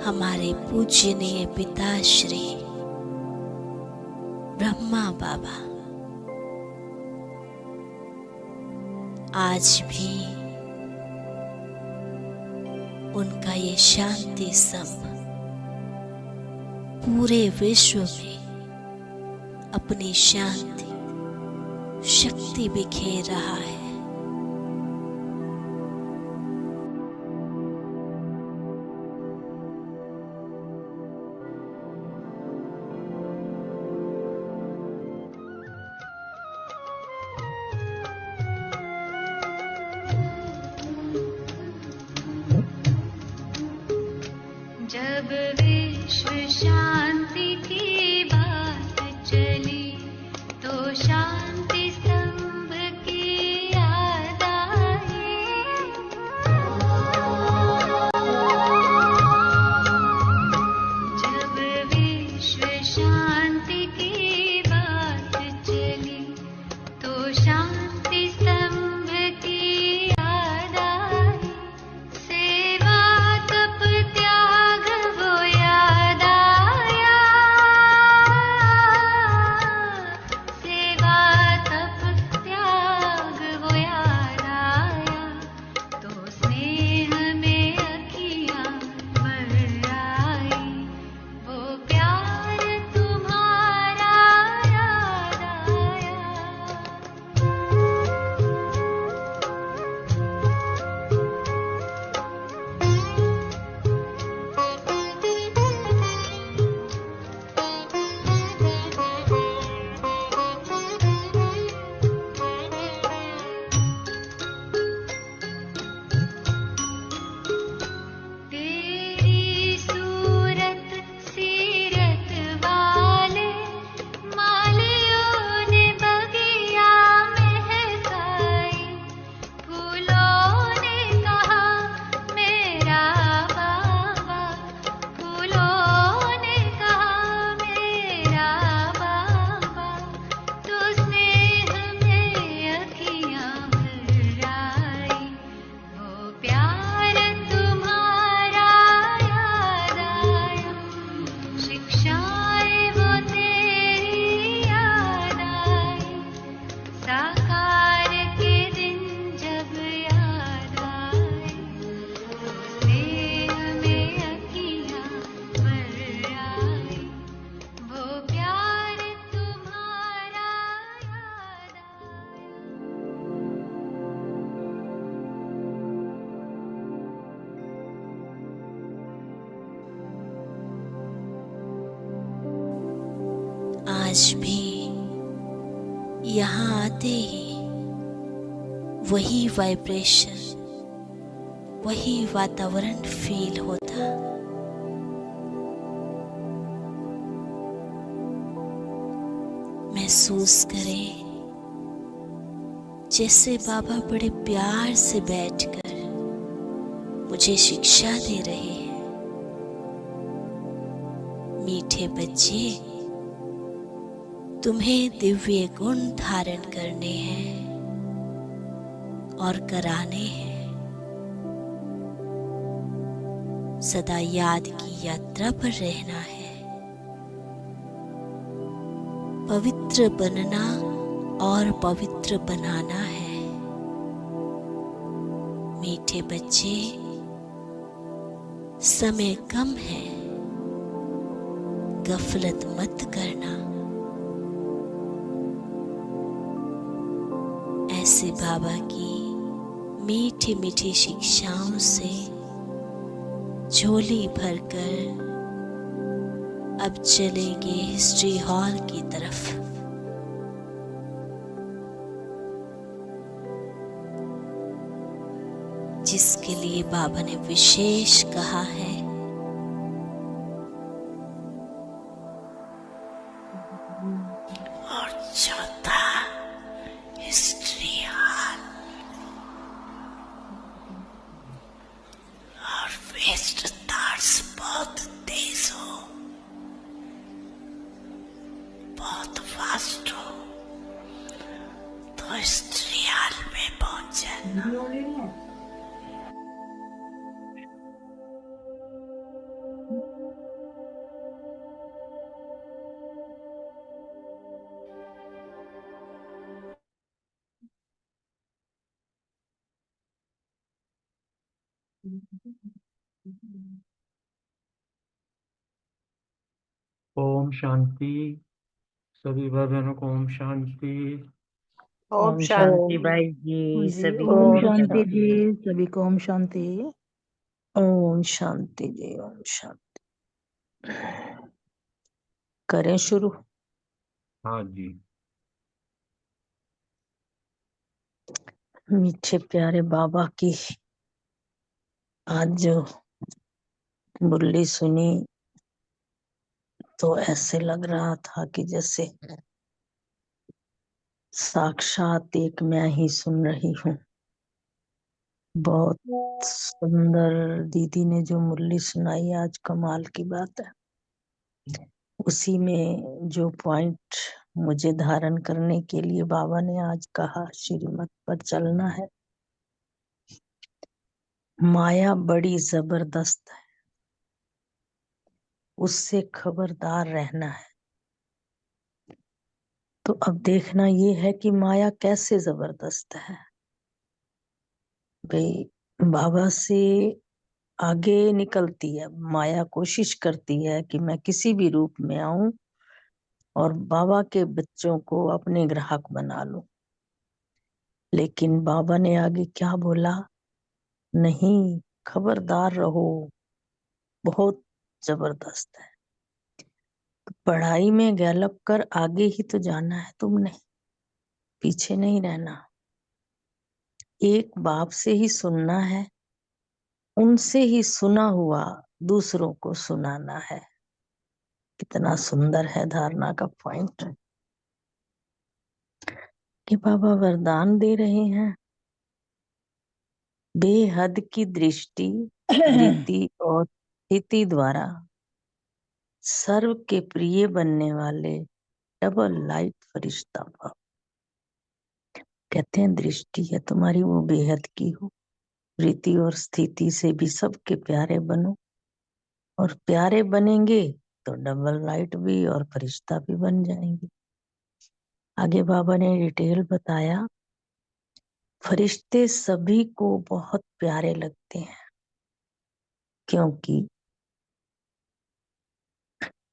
हमारे पूजनीय पिताश्री ब्रह्मा बाबा आज भी उनका ये शांति स्तंभ पूरे विश्व में अपनी शांति शक्ति बिखेर रहा है। जब विश्व शांति की बात चली तो शांति स्तंभ की याद आई। जब विश्व शांति की बात चली तो शांति स्तंभ की याद आई। सेवा तप त्याग वो याद आया। सेवा तप त्याग वो याद आया। तो स्नेह में अखियाँ भर आई। वो प्यार तुम्हारा याद आया। तेरी सूरत सीरत वाले मालियों ने बगिया महकाई। फूलों ने कहा मेरा बाबा। फूलों ने कहा मेरा बाबा। तो स्नेह में अखियाँ भर आई। वो प्यार तुम्हारा याद आया। शिक्षाएं वो तेरी याद आई। साकार के दिन जब याद आए तो स्नेह में अखियाँ भर आई। वो प्यार तुम्हारा याद आया। आज भी यहाँ आते ही वही वाइब्रेशन वही वातावरण फील होता। महसूस करें जैसे बाबा बड़े प्यार से बैठकर मुझे शिक्षा दे रहे हैं। मीठे बच्चे, तुम्हें दिव्य गुण धारण करने हैं और कराने हैं। सदा याद की यात्रा पर रहना है। पवित्र बनना और पवित्र बनाना है। मीठे बच्चे, समय कम है, गफलत मत करना। ऐसे बाबा की मीठी मीठी शिक्षाओं से झोली भरकर अब चलेंगे हिस्ट्री हॉल की तरफ। जिसके लिए बाबा ने विशेष कहा है। और चौथा हिस्ट्री हॉल और वेस्ट थॉट्स बहुत तेज हो, बहुत फास्ट हो, तो हिस्ट्री हॉल में पहुंच जाना। ओम शांति। सभी भाई बहनों को ओम शांति। ओम शांति ओम भाई जी, जी, सभी ओम को ओम शांति जी, शांति। सभी को ओम शांति। ओम शांति जी, ओम शांति। करें शुरू। हाँ जी। मीठे प्यारे बाबा की आज जो मुरली सुनी तो ऐसे लग रहा था कि जैसे साक्षात एक मैं ही सुन रही हूँ। बहुत सुंदर दीदी ने जो मुरली सुनाई आज, कमाल की बात है। उसी में जो पॉइंट मुझे धारण करने के लिए बाबा ने आज कहा, श्रीमत पर चलना है। माया बड़ी जबरदस्त है, उससे खबरदार रहना है। तो अब देखना ये है कि माया कैसे जबरदस्त है। भाई बाबा से आगे निकलती है माया, कोशिश करती है कि मैं किसी भी रूप में आऊं और बाबा के बच्चों को अपने ग्राहक बना लूं। लेकिन बाबा ने आगे क्या बोला? नहीं, खबरदार रहो, बहुत जबरदस्त है। पढ़ाई में गैलप कर आगे ही तो जाना है तुमने, पीछे नहीं रहना। एक बाप से ही सुनना है, उनसे ही सुना हुआ दूसरों को सुनाना है। कितना सुंदर है धारणा का पॉइंट कि बाबा वरदान दे रहे हैं। बेहद की दृष्टि, वृत्ति और स्थिति द्वारा सर्व के प्रिय बनने वाले डबल लाइट फरिश्ता भाव। कहते हैं दृष्टि है तुम्हारी वो बेहद की हो, वृत्ति और स्थिति से भी सबके प्यारे बनो, और प्यारे बनेंगे तो डबल लाइट भी और फरिश्ता भी बन जाएंगे। आगे बाबा ने डिटेल बताया, फरिश्ते सभी को बहुत प्यारे लगते हैं क्योंकि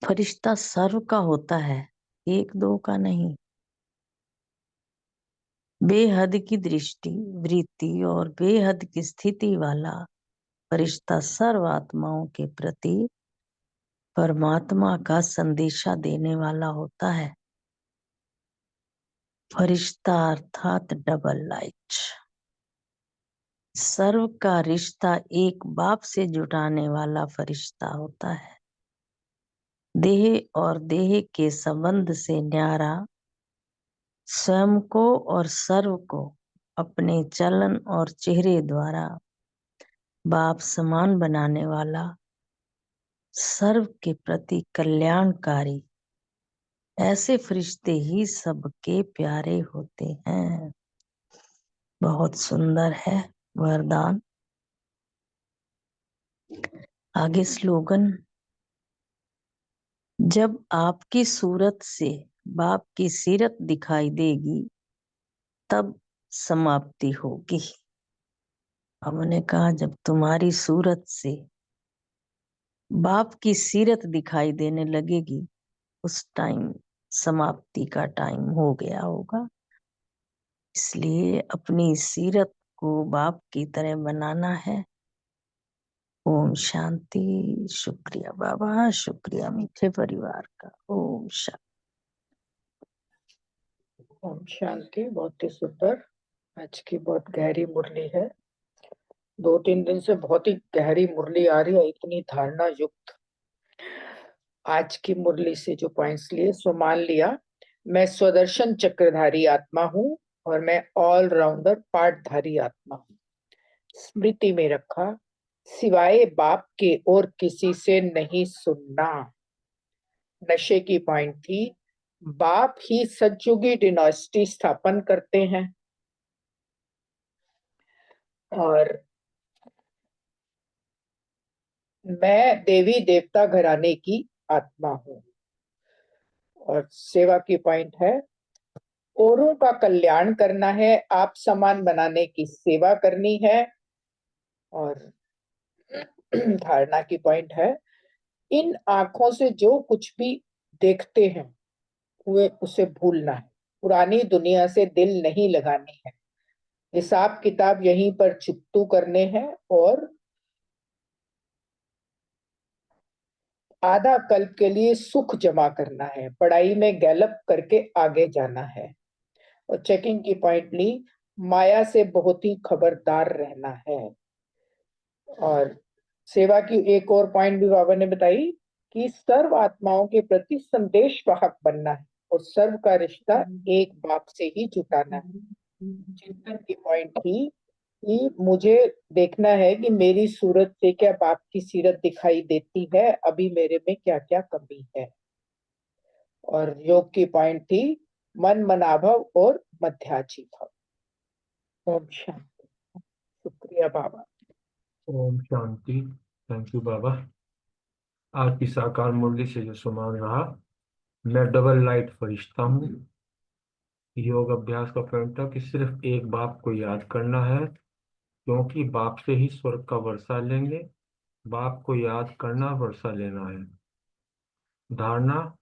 फरिश्ता सर्व का होता है, एक दो का नहीं। बेहद की दृष्टि, वृत्ति और बेहद की स्थिति वाला फरिश्ता सर्व आत्माओं के प्रति परमात्मा का संदेशा देने वाला होता है। फरिश्ता अर्थात डबल लाइट। सर्व का रिश्ता एक बाप से जुटाने वाला फरिश्ता होता है। देह और देह के संबंध से न्यारा, स्वयं को और सर्व को अपने चलन और चेहरे द्वारा बाप समान बनाने वाला, सर्व के प्रति कल्याणकारी, ऐसे फरिश्ते ही सबके प्यारे होते हैं। बहुत सुंदर है वरदान। आगे स्लोगन, जब आपकी सूरत से बाप की सीरत दिखाई देगी तब समाप्ति होगी। हमने कहा जब तुम्हारी सूरत से बाप की सीरत दिखाई देने लगेगी उस टाइम समाप्ति का टाइम हो गया होगा। इसलिए अपनी सीरत को बाप की तरह बनाना है। ओम शांति। शुक्रिया बाबा, शुक्रिया मीठे परिवार का। ओम शांति। ओम शांति। बहुत ही सुंदर आज की बहुत गहरी मुरली है। 2-3 दिन से बहुत ही गहरी मुरली आ रही है, इतनी धारणा युक्त। आज की मुरली से जो पॉइंट्स लिए सो मान लिया, मैं स्वदर्शन चक्रधारी आत्मा हूँ और मैं ऑलराउंडर पाठधारी आत्मा हूँ। स्मृति में रखा, सिवाय बाप के और किसी से नहीं सुनना। नशे की पॉइंट थी, बाप ही सतयुगी डिनास्टी स्थापन करते हैं और मैं देवी देवता घराने की आत्मा हूँ। और सेवा की पॉइंट है, औरों का कल्याण करना है, आप समान बनाने की सेवा करनी है। और धारणा की पॉइंट है, इन आंखों से जो कुछ भी देखते हैं वे उसे भूलना है, पुरानी दुनिया से दिल नहीं लगानी है, हिसाब किताब यहीं पर चुकतू करने हैं और आधा कल्प के लिए सुख जमा करना है, पढ़ाई में गैलप करके आगे जाना है। और चेकिंग की पॉइंट ली, माया से बहुत ही खबरदार रहना है। और सेवा की एक और पॉइंट भी बाबा ने बताई कि सर्व आत्माओं के प्रति संदेश वाहक बनना है और सर्व का रिश्ता एक बाप से ही जुटाना है। चिंतन की पॉइंट थी कि मुझे देखना है कि मेरी सूरत से क्या बाप की सीरत दिखाई देती है, अभी मेरे में क्या क्या कमी है। और योग की पॉइंट थी मन मनाभव और मध्याजी भाव। ओम शांति। शुक्रिया बाबा। ओम शांति। थैंक यू बाबा। आज की साकार मुरली से जो सुमान रहा, मैं डबल लाइट फरिश्ता हूँ। योग अभ्यास का पॉइंट था कि सिर्फ एक बाप को याद करना है, क्योंकि बाप से ही स्वर्ग का वर्षा लेंगे। बाप को याद करना, वर्षा लेना है। धारणा,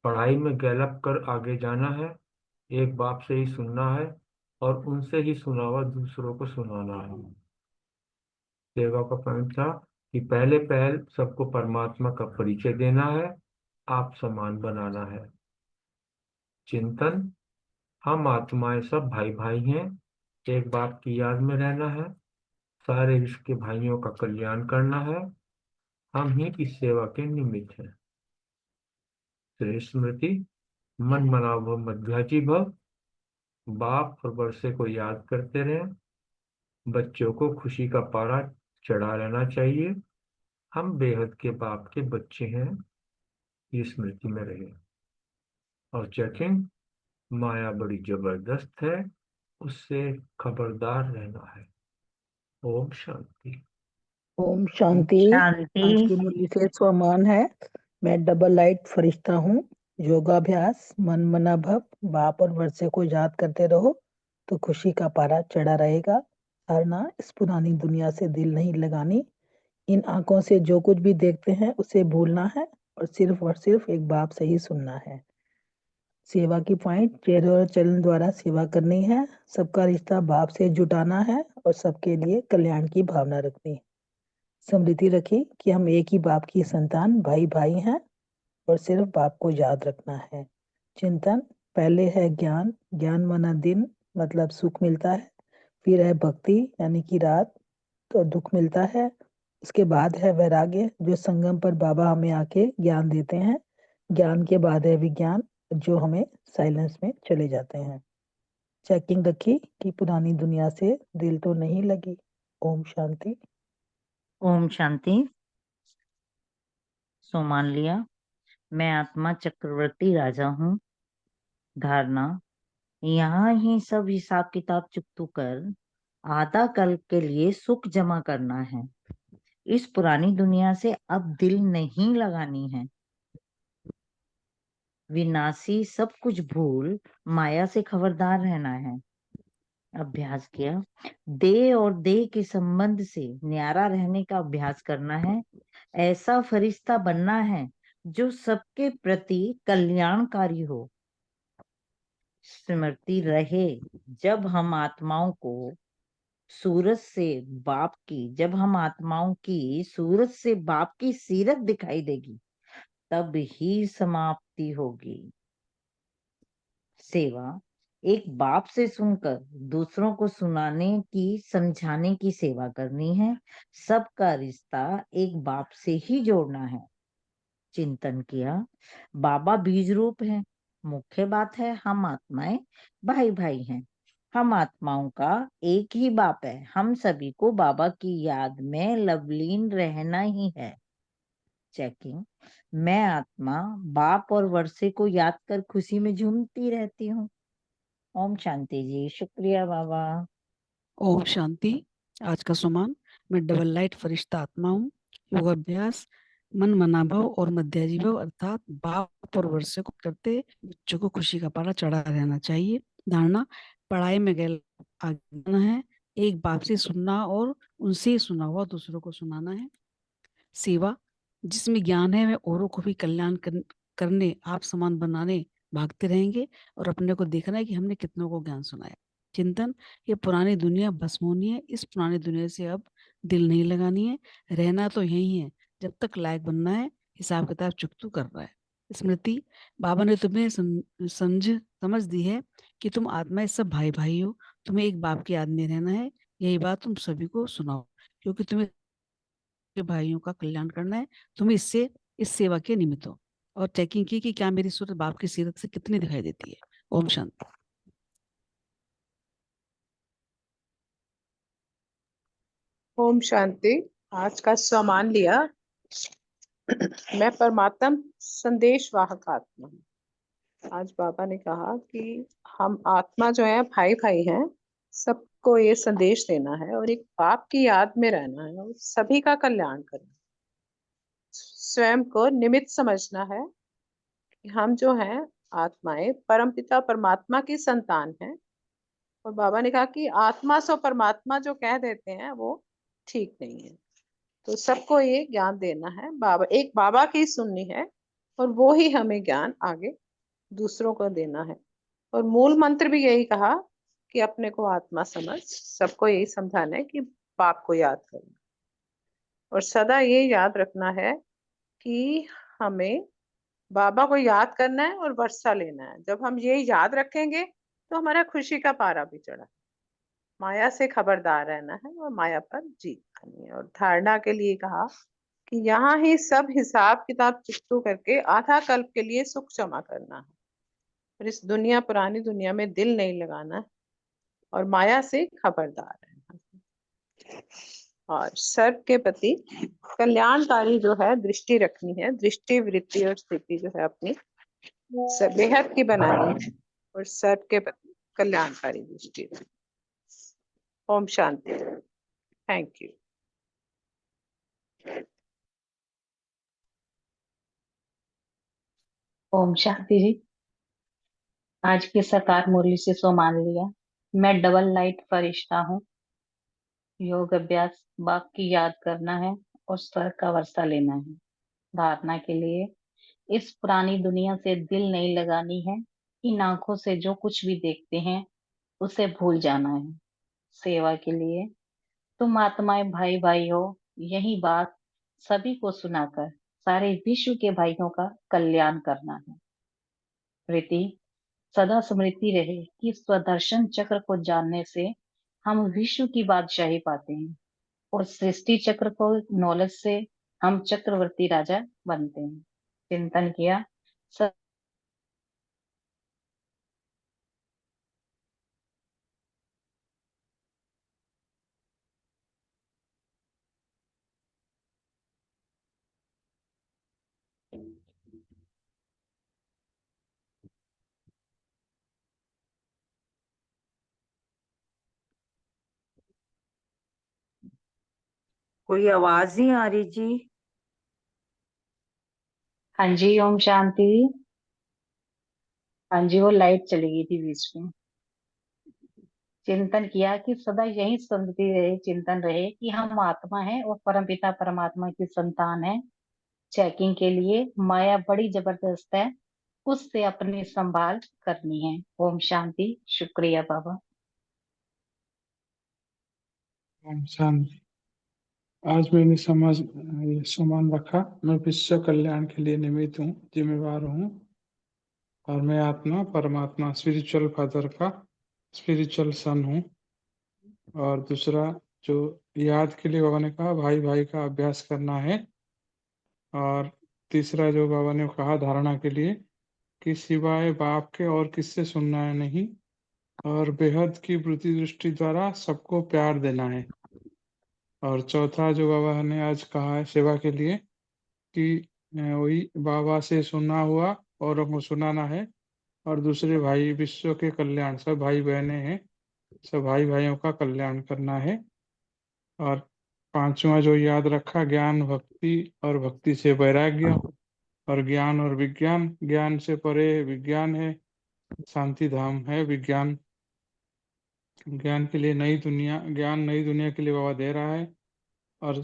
पढ़ाई में गैलप कर आगे जाना है, एक बाप से ही सुनना है और उनसे ही सुना हुआ दूसरों को सुनाना है। सेवा का पॉइंट था कि पहले पहल सबको परमात्मा का परिचय देना है, आप समान बनाना है। चिंतन, हम आत्माएं सब भाई भाई हैं, एक बाप की याद में रहना है, सारे विश्व के भाइयों का कल्याण करना है, हम ही इस सेवा के निमित्त हैं। श्रेष्ठ स्मृति, मन मनाओ भव मध्याजी भव, बाप और वर्षे को याद करते रहें, बच्चों को खुशी का पारा चढ़ा रहना चाहिए, हम बेहद के बाप के बच्चे हैं, ये स्मृति में रहे। और चेकिंग, माया बड़ी जबरदस्त है, उससे खबरदार रहना है। ओम शांति। ओम शांति। शांति। आज की मुरली से स्वमान है, मैं डबल लाइट फरिश्ता हूँ। योगाभ्यास, मन मना भव, बाप और वर्षे को याद करते रहो तो खुशी का पारा चढ़ा रहेगा। धारणा, इस पुरानी दुनिया से दिल नहीं लगानी, इन आंखों से जो कुछ भी देखते हैं उसे भूलना है और सिर्फ एक बाप से ही सुनना है। सेवा की पॉइंट, चेहरे और चलन द्वारा सेवा करनी है, सबका रिश्ता बाप से जुटाना है और सबके लिए कल्याण की भावना रखनी है। स्मृति रखी कि हम एक ही बाप की संतान भाई भाई हैं और सिर्फ बाप को याद रखना है। चिंतन, पहले है ज्ञान, ज्ञान माना दिन मतलब सुख मिलता है, फिर है भक्ति यानी कि रात तो दुख मिलता है, उसके बाद है वैराग्य जो संगम पर बाबा हमें आके ज्ञान देते हैं, ज्ञान के बाद है विज्ञान जो हमें साइलेंस में चले जाते हैं। चेकिंग रखी कि पुरानी दुनिया से दिल तो नहीं लगी। ओम शांति। ओम शांति। सो मान लिया, मैं आत्मा चक्रवर्ती राजा हूँ। धारणा, यहाँ ही सब हिसाब किताब चुकतू कर आधा कल के लिए सुख जमा करना है, इस पुरानी दुनिया से अब दिल नहीं लगानी है, विनाशी सब कुछ भूल माया से खबरदार रहना है। अभ्यास किया, देह और देह के संबंध से न्यारा रहने का अभ्यास करना है, ऐसा फरिश्ता बनना है जो सबके प्रति कल्याणकारी हो। स्मृति रहे, जब हम आत्माओं की सूरत से बाप की सीरत दिखाई देगी, तब ही समाप्ति होगी। सेवा, एक बाप से सुनकर दूसरों को सुनाने की, समझाने की सेवा करनी है, सबका रिश्ता एक बाप से ही जोड़ना है। चिंतन किया, बाबा बीज रूप है, मुख्य बात है हम आत्माएं भाई भाई हैं, हम आत्माओं का एक ही बाप है, हम सभी को बाबा की याद में लवलीन रहना ही है। चेकिंग, मैं आत्मा बाप और वर्षे को याद कर खुशी में झूमती रहती हूँ। ओम शांति जी। शुक्रिया बाबा। ओम शांति। आज का सुमान, मैं डबल लाइट फरिश्ता आत्मा हूँ। योगाभ्यास, मन मनाभव और मध्याजीभव अर्थात बाप और वर्षे को करते बच्चों को खुशी का पारा चढ़ा रहना चाहिए। धारणा, पढ़ाई में गैल आगे है, एक बाप से सुनना और उनसे सुना हुआ दूसरों को सुनाना है। सेवा, जिसमें ज्ञान है, वह औरों को भी कल्याण करने, आप समान बनाने भागते रहेंगे और अपने को देखना है कि हमने कितनों को ज्ञान सुनाया। चिंतन, ये पुरानी दुनिया भस्म होनी है, इस पुरानी दुनिया से अब दिल नहीं लगानी है, रहना तो यही है, जब तक लायक बनना है, हिसाब किताब चुकतू कर रहा है। स्मृति, बाबा ने तुम्हें समझ दी है कि तुम आत्माएं सब भाई भाई हो, तुम्हें एक बाप की याद में रहना है, यही बात तुम सभी को सुनाओ, क्योंकि तुम्हें के भाइयों का कल्याण करना है, तुम इससे इस सेवा के निमित्त हो। और चेकिंग की कि क्या मेरी सूरत बाप की सीरत से कितनी दिखाई देती है। ओम शांति। ओम शांति। आज का सम्मान लिया। मैं परमात्म संदेश वाहक आत्मा हूँ। आज बाबा ने कहा कि हम आत्मा जो है भाई भाई हैं, सबको ये संदेश देना है और एक बाप की याद में रहना है और सभी का कल्याण करना है। स्वयं को निमित्त समझना है कि हम जो हैं आत्माएं परमपिता परमात्मा की संतान हैं। और बाबा ने कहा कि आत्मा सो परमात्मा जो कह देते हैं वो ठीक नहीं है। तो सबको ये ज्ञान देना है, एक बाबा की सुननी है और वो ही हमें ज्ञान आगे दूसरों को देना है। और मूल मंत्र भी यही कहा कि अपने को आत्मा समझ, सबको यही समझाना है कि बाप को याद करना और सदा ये याद रखना है कि हमें बाबा को याद करना है और वर्षा लेना है। जब हम ये याद रखेंगे तो हमारा खुशी का पारा भी चढ़ा। माया से खबरदार रहना है और माया पर जीत पानी है। और धारणा के लिए कहा कि यहाँ ही सब हिसाब किताब चुकतू करके आधा कल्प के लिए सुख जमा करना है और इस पुरानी दुनिया में दिल नहीं लगाना है और माया से खबरदार रहना है। और सर्व के प्रति कल्याणकारी जो है दृष्टि रखनी है, दृष्टि वृत्ति और स्थिति जो है अपनी बेहद की बनानी है और सर्व के प्रति कल्याणकारी दृष्टि। ओम शांति। Thank you. ओम शांति जी। आज की साकार मुरली से सो मान लिया। मैं डबल लाइट फरिश्ता हूँ। योग अभ्यास, बाप की याद करना है और स्वर्ग का वर्षा लेना है। धारणा के लिए, इस पुरानी दुनिया से दिल नहीं लगानी है, इन आंखों से जो कुछ भी देखते हैं उसे भूल जाना है। सेवा के लिए, तुम आत्माएं भाई भाई हो, यही बात सभी को सुनाकर सारे विश्व के भाइयों का कल्याण करना है। प्रीति, सदा स्मृति रहे कि स्वदर्शन चक्र को जानने से हम विश्व की बादशाही पाते हैं और सृष्टि चक्र को नॉलेज से हम चक्रवर्ती राजा बनते हैं। चिंतन किया, कोई आवाज नहीं आ रही जी। हाँ जी। ओम शांति। हाँ जी, वो लाइट चली गई थी बीच में। चिंतन किया कि सदा यही स्मृति रहे, चिंतन रहे कि हम आत्मा है और परमपिता परमात्मा की संतान है। चेकिंग के लिए, माया बड़ी जबरदस्त है, उससे अपनी संभाल करनी है। ओम शांति। शुक्रिया बाबा। ओम शांति। आज मैंने सम्मान रखा। मैं विश्व कल्याण के लिए निमित्त हूँ, जिम्मेवार हूँ और मैं आत्मा परमात्मा स्पिरिचुअल फादर का स्पिरिचुअल सन हूँ। और दूसरा जो याद के लिए बाबा ने कहा, भाई भाई का अभ्यास करना है। और तीसरा जो बाबा ने कहा धारणा के लिए कि सिवाय बाप के और किससे सुनना है नहीं, और बेहद की वृत्ति दृष्टि द्वारा सबको प्यार देना है। और चौथा जो बाबा ने आज कहा है सेवा के लिए कि वही बाबा से सुना हुआ और हमको सुनाना है और दूसरे भाई विश्व के कल्याण, सब भाई बहनें हैं, सब भाई भाइयों का कल्याण करना है। और पांचवा जो याद रखा, ज्ञान भक्ति और भक्ति से वैराग्य और ज्ञान और विज्ञान, ज्ञान से परे विज्ञान है, शांति धाम है विज्ञान। ज्ञान के लिए नई दुनिया, ज्ञान नई दुनिया के लिए बाबा दे रहा है। और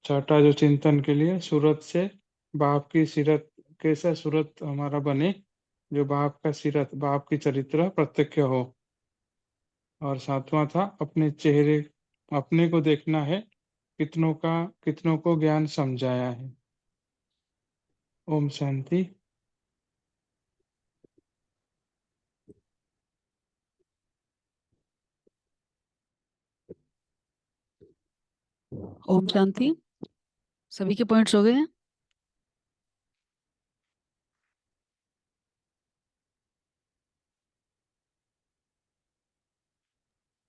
छठा जो चिंतन के लिए सूरत से बाप की सीरत, कैसा सूरत हमारा बने, जो बाप का सीरत, बाप की चरित्र प्रत्यक्ष हो। और सातवां था अपने चेहरे, अपने को देखना है, कितनों को ज्ञान समझाया है। ओम शांति। ओम शांति। सभी के पॉइंट्स हो गए हैं?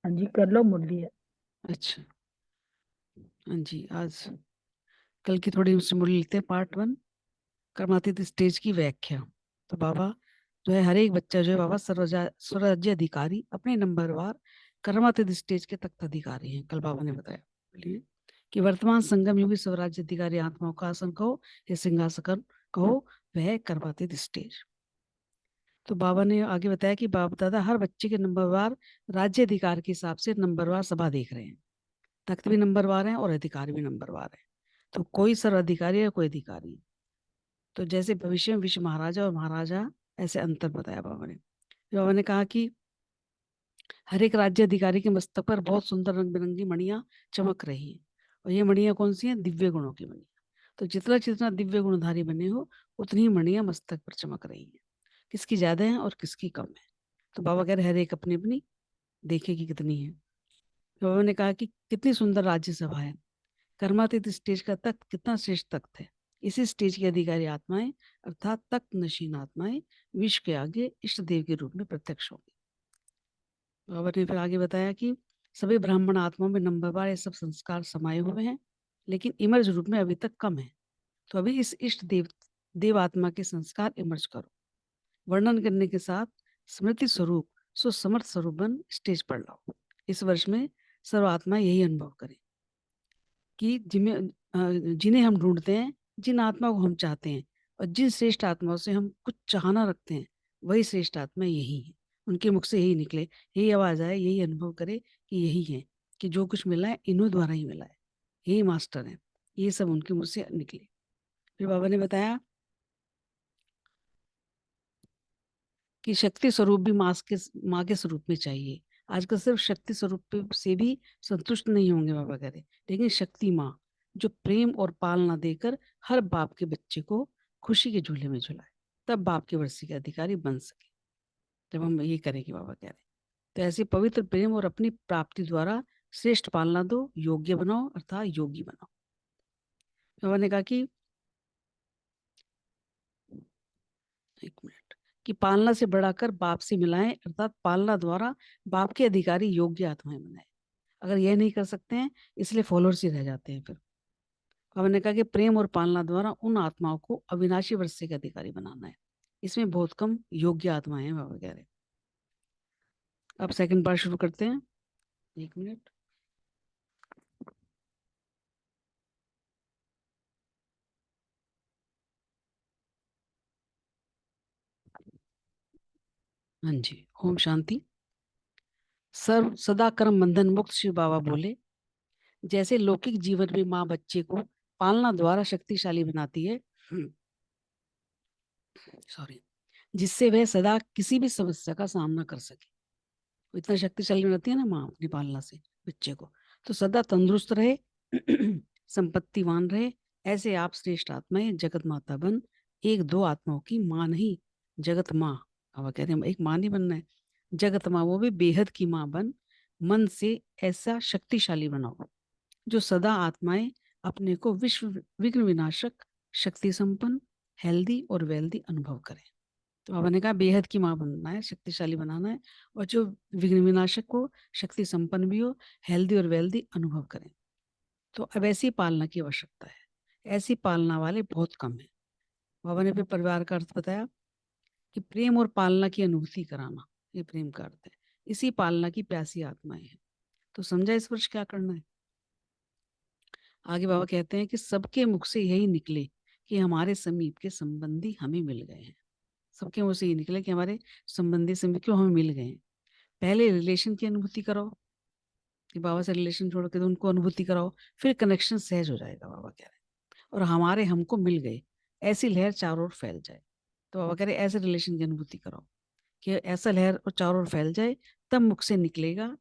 हाँ जी, कर लो मुरली है। अच्छा, हाँ जी। आज कल की थोड़ी उससे मुरली लिखते हैं, पार्ट 1, कर्मातीत स्टेज की व्याख्या। तो बाबा जो है, हर एक बच्चा जो है बाबा स्वराज्य अधिकारी, अपने नंबरवार कर्मातीत स्टेज के तख्त अधिकारी हैं। कल बाबा ने बताया बोलिए कि वर्तमान संगम युगी स्वराज्य अधिकारी आत्माओं का आसन कहो या सिंहासन कहो, वह कर्मातीत स्टेज। तो बाबा ने आगे बताया कि बाप दादा हर बच्चे के नंबरवार राज्य अधिकार के हिसाब से नंबरवार सभा देख रहे हैं। तख्त भी नंबरवार है और अधिकार भी नंबरवार है। तो कोई सर्वाधिकारी है, कोई अधिकारी है। तो जैसे भविष्य में विश्व महाराजा और महाराजा, ऐसे अंतर बताया बाबा ने। बाबा ने कहा कि हर एक राज्य अधिकारी के मस्तक पर बहुत सुंदर रंग बिरंगी मणियां चमक रही हैं। और ये मणियां कौन सी हैं? दिव्य गुणों की मणियां। तो जितना जितना दिव्य गुणधारी बने हो, उतनी ही मणियां मस्तक पर चमक रही हैं। किसकी ज्यादा है और किसकी कम है? तो बाबा कह रहे हर एक अपनी अपनी देखे कि कितनी है। तो बाबा ने कहा कि कितनी सुंदर राज्यसभा है। कर्मातीत स्टेज का तख्त कितना श्रेष्ठ तख्त है। इसी स्टेज की अधिकारी आत्माएं अर्थात तख्त नशीन आत्माएं विश्व के आगे इष्ट देव के रूप में प्रत्यक्ष होंगी। बाबा ने फिर आगे बताया कि सभी ब्राह्मण आत्माओं में नंबरवार ये सब संस्कार समाये हुए हैं, लेकिन इमर्ज रूप में अभी तक कम है। तो अभी इस इष्ट देव आत्मा के संस्कार इमर्ज करो। वर्णन करने के साथ स्मृति स्वरूप सुसमर्थ स्वरूप बन स्टेज पर लाओ। इस वर्ष में सर्व आत्मा यही अनुभव करें कि जिन्हें हम ढूंढते हैं, जिन आत्मा को हम चाहते हैं और जिन श्रेष्ठ आत्माओं से हम कुछ चाहना रखते हैं, वही श्रेष्ठ आत्मा यही है। उनके मुख से यही निकले, यही आवाज आए, यही अनुभव करे कि यही है, कि जो कुछ मिला है इन्हों द्वारा ही मिला है, यही मास्टर है। ये सब उनके मुख से निकले। फिर बाबा ने बताया कि शक्ति स्वरूप भी माँ के स्वरूप में चाहिए। आजकल सिर्फ शक्ति स्वरूप से भी संतुष्ट नहीं होंगे बाबा कह रहे, लेकिन शक्ति माँ जो प्रेम और पालना देकर हर बाप के बच्चे को खुशी के झूले में झुलाए, तब बाप के वर्षी के अधिकारी बन सके। जब हम ये करेंगे बाबा कह रहे, तो ऐसे पवित्र प्रेम और अपनी प्राप्ति द्वारा श्रेष्ठ पालना दो, योग्य बनाओ अर्थात योगी बनाओ। बाबा ने कहा कि एक मिनट, कि पालना से बढ़ाकर बाप से मिलाएं अर्थात पालना द्वारा बाप के अधिकारी योग्य आत्माएं बनाए। अगर यह नहीं कर सकते हैं, इसलिए फॉलोअर्स ही रह जाते हैं। फिर बाबा ने कहा कि प्रेम और पालना द्वारा उन आत्माओं को अविनाशी वर्षे के अधिकारी बनाना है। इसमें बहुत कम योग्य आत्माएं हैं बाबा कह रहे। अब सेकंड पार्ट शुरू करते हैं। एक मिनट। हाँ जी, ओम शांति। सर्व सदा कर्म बंधन मुक्त शिव बाबा बोले, जैसे लौकिक जीवन में माँ बच्चे को पालना द्वारा शक्तिशाली बनाती है, सॉरी, जिससे वह सदा किसी भी समस्या का सामना कर सके। वो इतना शक्तिशाली बनाती है ना माँ अपनी पालना से बच्चे को, तो सदा तंदुरुस्त रहे, संपत्तिवान रहे। ऐसे आप श्रेष्ठ आत्माएं जगत माता बन, एक दो आत्माओं की माँ नहीं, जगत माँ। अब कह रहे हैं एक माँ नहीं बनना है, जगत माँ, वो भी बेहद की माँ बन, मन से ऐसा शक्तिशाली बनाओ जो सदा आत्माएं अपने को विश्व विघ्न विनाशक, शक्ति संपन्न, हेल्दी और वेल्दी अनुभव करें। तो बाबा ने कहा बेहद की माँ बनना है, शक्तिशाली बनाना है, और जो विघ्न विनाशक हो, शक्ति संपन्न भी हो, हेल्दी और वेल्दी अनुभव करें। तो अब ऐसी पालना की आवश्यकता है। ऐसी पालना वाले बहुत कम है। बाबा ने फिर परिवार का अर्थ बताया कि प्रेम और पालना की अनुभूति कराना, ये प्रेम का अर्थ है। इसी पालना की प्यासी आत्माएं हैं। तो समझा इस वर्ष क्या करना है। आगे बाबा कहते हैं कि सबके मुख से यही निकले कि हमारे समीप के संबंधी हमें मिल गए हैं। सबके मुंह से ये निकले कि हमारे संबंधी समीप क्यों हमें मिल गए हैं। पहले रिलेशन की अनुभूति कराओ कि बाबा से रिलेशन जोड़ के तो उनको अनुभूति कराओ, फिर कनेक्शन सहज हो जाएगा, बाबा कह रहे हैं। और हमारे हमको मिल गए, ऐसी लहर चारों ओर फैल जाए। तो बाबा कह रहे हैं ऐसे रिलेशन की अनुभूति कराओ कि ऐसा लहर और चारों ओर फैल जाए, तब मुख से निकलेगा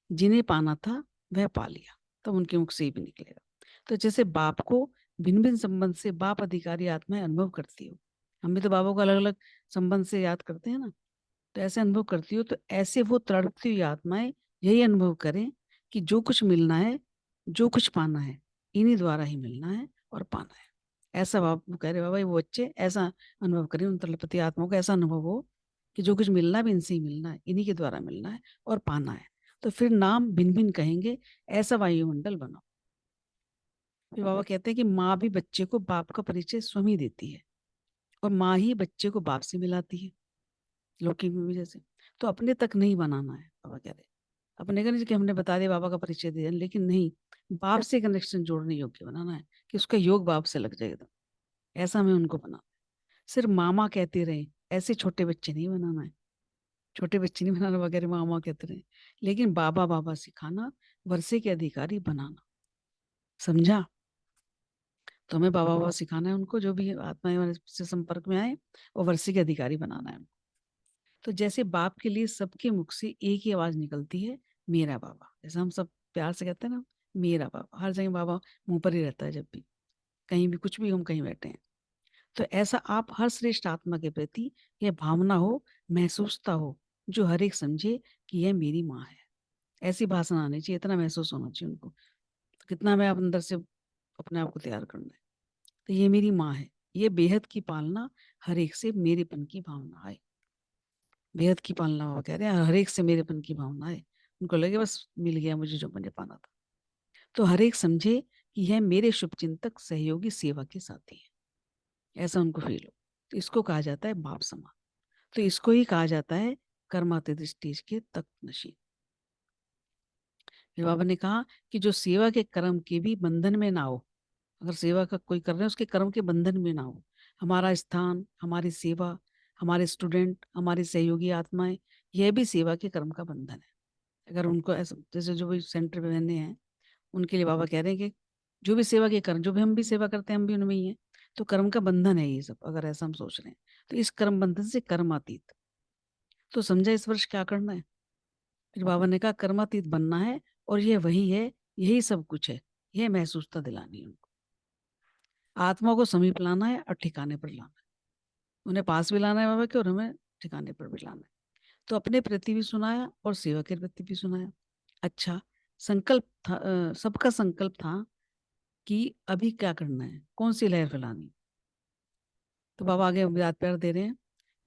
जिन्हें पाना था वह पा लिया, तब उनके मुख से ही भी निकलेगा। तो जैसे बाप को भिन्न भिन्न संबंध से बाप अधिकारी आत्माएं अनुभव करती हो, हम भी तो बाबा को अलग अलग संबंध से याद करते हैं ना, तो ऐसे अनुभव करती हो, तो ऐसे वो तड़पती हुई आत्माएं यही अनुभव करें कि जो कुछ मिलना है, जो कुछ पाना है, इन्हीं द्वारा ही मिलना है और पाना है। ऐसा बाबा कह रहे, बाबा वो बच्चे ऐसा अनुभव करें, उन तड़पती आत्माओं को ऐसा अनुभव हो कि जो कुछ मिलना भी इनसे ही मिलना है, इन्हीं के द्वारा मिलना है और पाना है। तो फिर नाम भिन्न भिन्न कहेंगे, ऐसा वायुमंडल बनाओ। फिर बाबा कहते हैं कि माँ भी बच्चे को बाप का परिचय स्वयं ही देती है और माँ ही बच्चे को बाप से मिलाती है, लौकिक में भी जैसे। तो अपने तक नहीं बनाना है, बाबा कह रहे, अपने का नहीं कि हमने बता दिया बाबा का परिचय दिया, लेकिन नहीं, बाप से कनेक्शन जोड़ने योग्य बनाना है कि उसका योग बाप से लग जाएगा, ऐसा हमें उनको बनाना है। सिर्फ मामा कहते रहे, ऐसे छोटे बच्चे नहीं बनाना है, छोटे बच्चे नहीं बनाना वगैरह, मामा कहते रहे, लेकिन बाबा बाबा सिखाना, वर्षे के अधिकारी बनाना। समझा? तो हमें बाबा बाबा सिखाना है उनको, जो भी आत्माएं हमारे से संपर्क में आए, और वर्षे के अधिकारी बनाना है उनको। तो जैसे बाप के लिए सबके मुख से एक ही आवाज निकलती है, मेरा बाबा, जैसे हम सब प्यार से कहते हैं ना, मेरा बाबा, हर जगह बाबा मुंह पर ही रहता है, जब भी कहीं भी कुछ भी हम कहीं बैठे हैं। तो ऐसा आप हर श्रेष्ठ आत्मा के प्रति यह भावना हो, महसूसता हो, जो हर एक समझे कि यह मेरी माँ है। ऐसी भाषा आनी चाहिए, इतना महसूस होना चाहिए उनको। तो कितना हमें आप अंदर से अपने आप को तैयार करना है। तो ये मेरी माँ है, ये बेहद की पालना, हर एक से मेरेपन की भावना है। बेहद की पालना वो कह रहे हैं, हर एक से मेरेपन की भावना है। उनको लगे बस मिल गया मुझे जो मुझे पाना था। तो हर एक समझे कि यह मेरे शुभचिंतक सहयोगी सेवा के साथी है, ऐसा उनको फील हो। तो इसको कहा जाता है बाप समान। तो इसको ही कहा जाता है कर्मातीत स्टेज के तक नशीन। फिर बाबा ने कहा कि जो सेवा के कर्म के भी बंधन में ना हो, अगर सेवा का कोई कर रहे हैं उसके कर्म के बंधन में ना हो, हमारा स्थान, हमारी सेवा, हमारे स्टूडेंट, हमारी सहयोगी आत्माएं, यह भी सेवा के कर्म का बंधन है। अगर उनको ऐसा, जैसे जो भी सेंटर में रहने हैं, उनके लिए बाबा कह रहे हैं कि जो भी सेवा के कर्म, जो भी हम भी सेवा करते हैं, हम भी उनमें ही हैं, तो कर्म का बंधन है ये सब, अगर ऐसा हम सोच रहे हैं। तो इस कर्म बंधन से कर्मातीत, तो समझा इस वर्ष क्या करना है। फिर बाबा ने कहा कर्मातीत बनना है, और यह वही है, यही सब कुछ है, यह महसूसता दिलानी है उनको। आत्मा को समीप लाना है और ठिकाने पर लाना है, उन्हें पास भी लाना है बाबा के, और हमें ठिकाने पर भी लाना है। तो अपने प्रति भी सुनाया और सेवा के प्रति भी सुनाया। अच्छा, संकल्प था, सबका संकल्प था कि अभी क्या करना है, कौन सी लहर फैलानी। तो बाबा आगे याद प्यार दे रहे हैं,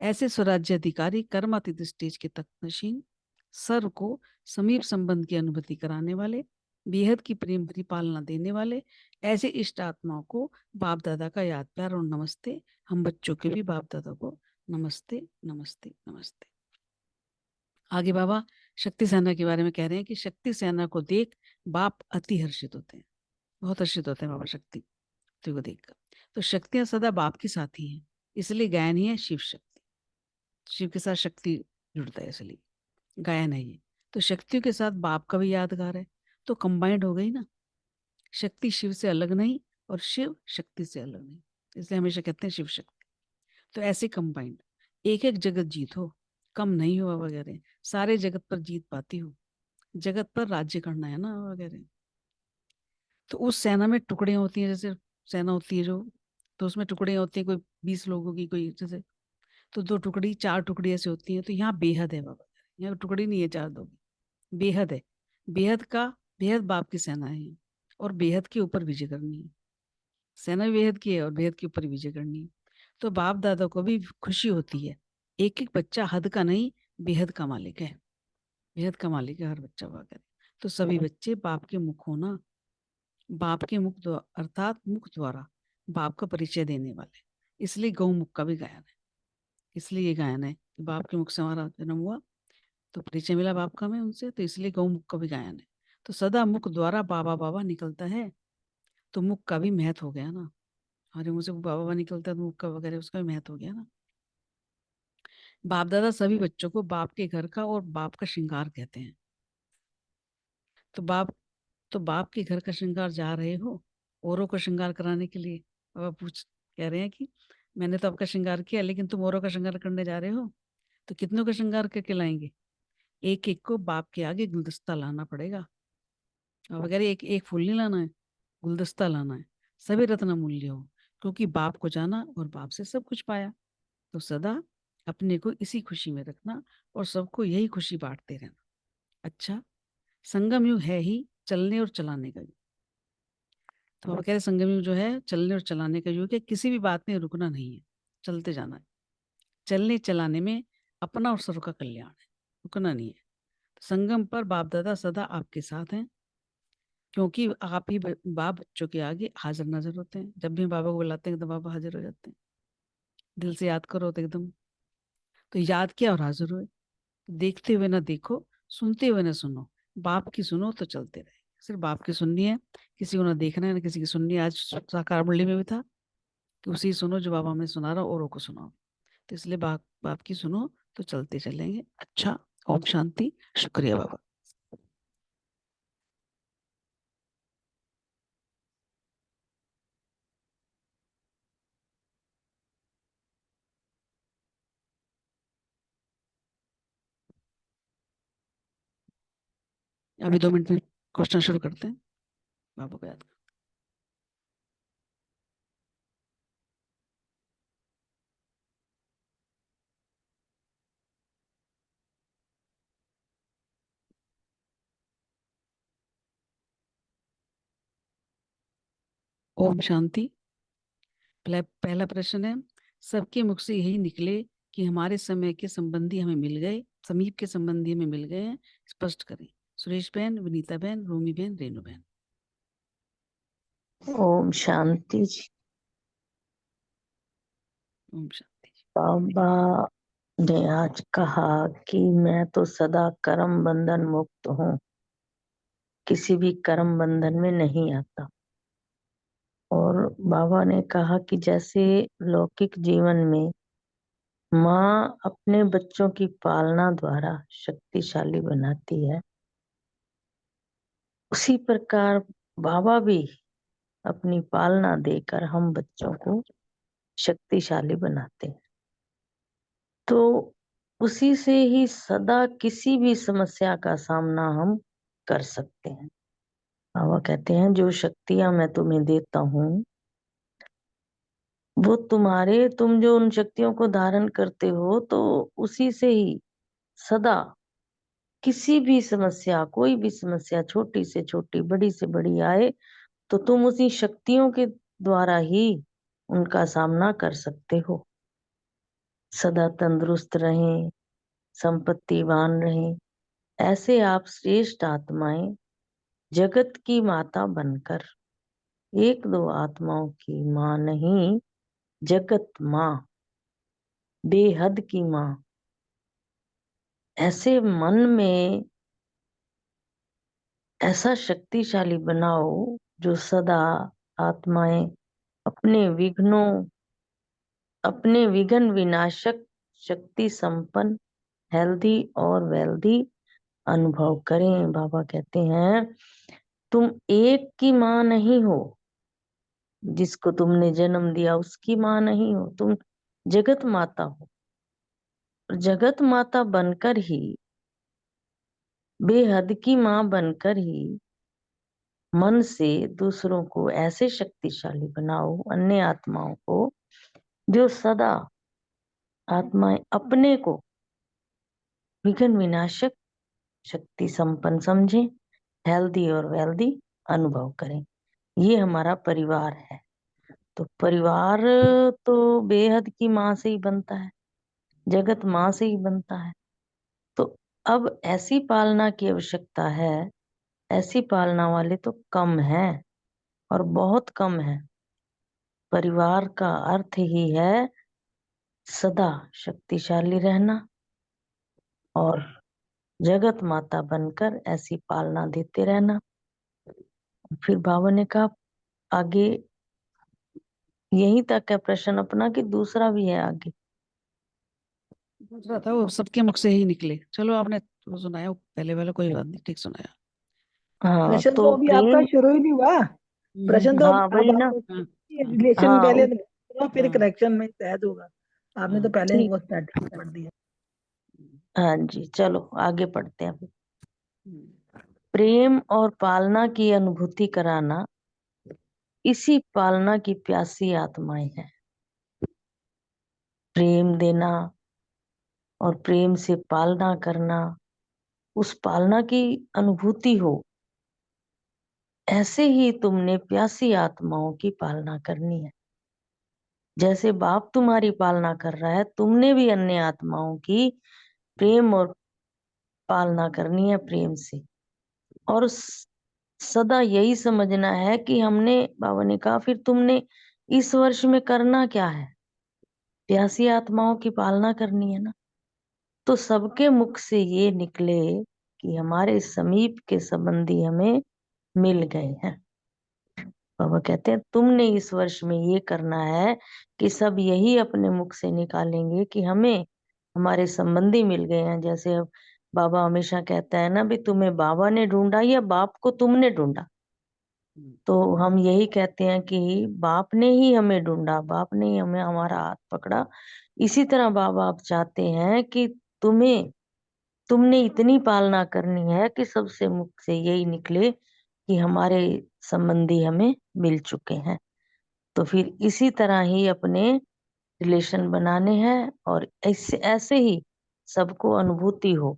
ऐसे स्वराज्य अधिकारी कर्मातीत स्टेज के तख्तनशीन, सर्व को समीप संबंध की अनुभूति कराने वाले, बेहद की प्रेम भरी पालना देने वाले, ऐसे इष्ट आत्माओं को बाप दादा का याद प्यार और नमस्ते। हम बच्चों के भी बाप दादा को नमस्ते नमस्ते नमस्ते। आगे बाबा शक्ति सेना के बारे में कह रहे हैं कि शक्ति सेना को देख बाप अति हर्षित होते हैं, बहुत हर्षित होते हैं बाबा शक्ति को देखकर। तो शक्तियां सदा बाप के साथ ही हैं, इसलिए गायन ही है शिव शक्ति। शिव के साथ शक्ति जुड़ता है, इसलिए गायन है ये। तो शक्तियों के साथ बाप का भी यादगार है, तो कंबाइंड हो गई ना, शक्ति शिव से अलग नहीं और शिव शक्ति से अलग नहीं, इसलिए हमेशा कहते हैं शिव शक्ति। तो ऐसे कंबाइंड, एक एक जगत जीत हो, कम नहीं हुआ वगैरह, सारे जगत पर जीत पाती हो, जगत पर राज्य करना है ना वगैरह। तो उस सेना में टुकड़ियां होती हैं, जैसे सेना होती है जो, तो उसमें टुकड़ियां होती हैं, कोई 20 लोगों की, कोई जैसे, तो 2 टुकड़ी 4 टुकड़ी ऐसे होती हैं। तो यहाँ बेहद है बाबा, यहाँ टुकड़ी नहीं है 4 2, बेहद है। बेहद का, बेहद बाप की सेना है, और बेहद के ऊपर विजय करनी है। सेना भी बेहद की है और बेहद के ऊपर विजय करनी है। तो बाप दादा को भी खुशी होती है, एक एक बच्चा हद का नहीं, बेहद का मालिक है, बेहद का मालिक है हर बच्चा वगैरह। तो सभी बच्चे बाप के मुख होना, बाप के मुख अर्थात मुख द्वारा बाप का परिचय देने वाले, इसलिए गौमुख का भी गायन है। इसलिए ये गायन है कि बाप के मुख से हमारा जन्म हुआ, तो परिचय मिला बाप का हमें उनसे, तो इसलिए गौमुख का भी गायन है। तो सदा मुख द्वारा बाबा बाबा निकलता है, तो मुख का भी महत्व हो गया ना, हमारे मुंह से बाबा बाबा निकलता है तो मुख का वगैरह उसका भी महत्व हो गया ना। बाप दादा सभी बच्चों को बाप के घर का और बाप का श्रृंगार कहते हैं। तो बाप के घर का श्रृंगार जा रहे हो औरों को श्रृंगार कराने के लिए। बाबा कह रहे हैं कि मैंने तो आपका श्रृंगार किया, लेकिन तुम औरों का श्रृंगार करने जा रहे हो, तो कितनों का श्रृंगार करके लाएंगे? एक एक को बाप के आगे गुलदस्ता लाना पड़ेगा। बाबा कह रहे एक एक फूल नहीं लाना है, गुलदस्ता लाना है, सभी रत्न मूल्य हो, क्योंकि बाप को जाना और बाप से सब कुछ पाया। तो सदा अपने को इसी खुशी में रखना और सबको यही खुशी बांटते रहना। अच्छा, संगम युग है ही चलने और चलाने का युग। तो बाबा कह रहे संगम युग जो है चलने और चलाने का युग है, किसी भी बात में रुकना नहीं है, चलते जाना है। चलने चलाने में अपना और सर्व का कल्याण है, रुकना नहीं है। संगम पर बाप दादा सदा आपके साथ हैं, क्योंकि आप ही बाप बच्चों के आगे हाजिर नाजिर होते हैं। जब भी बाबा को बुलाते हैं तो बाबा हाजिर हो जाते हैं। दिल से याद करो तो एकदम, तो याद किया और हाजिर हुए। देखते हुए ना देखो, सुनते हुए ना सुनो, बाप की सुनो तो चलते रहे। सिर्फ बाप की सुननी है, किसी को ना देखना है ना किसी की सुननी है। आज साकार मुरली में भी था कि उसी सुनो जो बाबा हमें सुना रहा, औरों को सुनाओ। तो इसलिए बाप की सुनो तो चलते चलेंगे। अच्छा, ओम शांति। शुक्रिया बाबा। अभी 2 मिनट में क्वेश्चन शुरू करते हैं, बाबा को याद। ओम शांति। पहला प्रश्न है, सबके मुख से यही निकले कि हमारे समय के संबंधी हमें मिल गए, समीप के संबंधी हमें मिल गए हैं, स्पष्ट करें। सुरेश बहन, विनीता बहन, रोमी बहन, रेणु बहन। ओम शांति जी। ओम शांति जी। बाबा ने आज कहा कि मैं तो सदा कर्म बंधन मुक्त हूँ, किसी भी कर्म बंधन में नहीं आता। और बाबा ने कहा कि जैसे लौकिक जीवन में माँ अपने बच्चों की पालना द्वारा शक्तिशाली बनाती है, उसी प्रकार बाबा भी अपनी पालना देकर हम बच्चों को शक्तिशाली बनाते हैं। तो उसी से ही सदा किसी भी समस्या का सामना हम कर सकते हैं। बाबा कहते हैं जो शक्तियां मैं तुम्हें देता हूँ वो तुम जो उन शक्तियों को धारण करते हो तो उसी से ही सदा किसी भी समस्या, कोई भी समस्या, छोटी से छोटी बड़ी से बड़ी आए तो तुम उसी शक्तियों के द्वारा ही उनका सामना कर सकते हो। सदा तंदुरुस्त रहें, संपत्तिवान रहें, ऐसे आप श्रेष्ठ आत्माएं जगत की माता बनकर, एक दो आत्माओं की माँ नहीं, जगत माँ, बेहद की माँ, ऐसे मन में ऐसा शक्तिशाली बनाओ जो सदा आत्माएं अपने विघ्न विनाशक, शक्ति संपन्न, हेल्दी और वेल्दी अनुभव करें। बाबा कहते हैं तुम एक की माँ नहीं हो, जिसको तुमने जन्म दिया उसकी माँ नहीं हो, तुम जगत माता हो। जगत माता बनकर ही, बेहद की माँ बनकर ही मन से दूसरों को ऐसे शक्तिशाली बनाओ, अन्य आत्माओं को, जो सदा आत्माएं अपने को विघ्न विनाशक, शक्ति संपन्न समझे, हेल्दी और वेल्दी अनुभव करें। ये हमारा परिवार है। तो परिवार तो बेहद की माँ से ही बनता है, जगत माँ से ही बनता है। तो अब ऐसी पालना की आवश्यकता है, ऐसी पालना वाले तो कम है और बहुत कम है। परिवार का अर्थ ही है सदा शक्तिशाली रहना और जगत माता बनकर ऐसी पालना देते रहना। फिर बाबा ने कहा आगे यहीं तक है प्रश्न अपना कि दूसरा भी है आगे। सोच रहा था वो सबके मुख से ही निकले। चलो आपने तो सुनाया, वो पहले वाला कोई बात नहीं, ठीक सुनाया। हाँ प्रश्न तो तो अभी आपका प्रेम, शुरू ही नहीं हुआ। प्रश्न तो हाँ अब वही ना। आपको हाँ रिलेशन हाँ पहले तो फिर हाँ कनेक्शन में शायद होगा। आपने तो हाँ पहले ठीक, वो स्टार्ट कर दिया। हाँ जी चलो आगे पढ़ते हैं। हम्म, प्रेम और पालना की अनुभूति कराना, इसी पालना की प्यासी आत्माएं हैं। प्रेम देना और प्रेम से पालना करना, उस पालना की अनुभूति हो, ऐसे ही तुमने प्यासी आत्माओं की पालना करनी है। जैसे बाप तुम्हारी पालना कर रहा है, तुमने भी अन्य आत्माओं की प्रेम और पालना करनी है, प्रेम से। और सदा यही समझना है कि हमने, बाबा ने कहा, फिर तुमने इस वर्ष में करना क्या है? प्यासी आत्माओं की पालना करनी है ना। तो सबके मुख से ये निकले कि हमारे समीप के संबंधी हमें मिल गए हैं। बाबा कहते हैं तुमने इस वर्ष में ये करना है कि सब यही अपने मुख से निकालेंगे कि हमें हमारे संबंधी मिल गए हैं। जैसे अब बाबा हमेशा कहता है ना, भी तुम्हें बाबा ने ढूंढा या बाप को तुमने ढूंढा। तो हम यही कहते हैं कि बाप ने ही हमें ढूंढा, बाप ने ही हमें, हमारा हाथ पकड़ा। इसी तरह बाबा आप चाहते हैं कि तुमने इतनी पालना करनी है कि सबसे मुख से यही निकले कि हमारे संबंधी हमें मिल चुके हैं। तो फिर इसी तरह ही अपने रिलेशन बनाने हैं और ऐसे ऐसे ही सबको अनुभूति हो।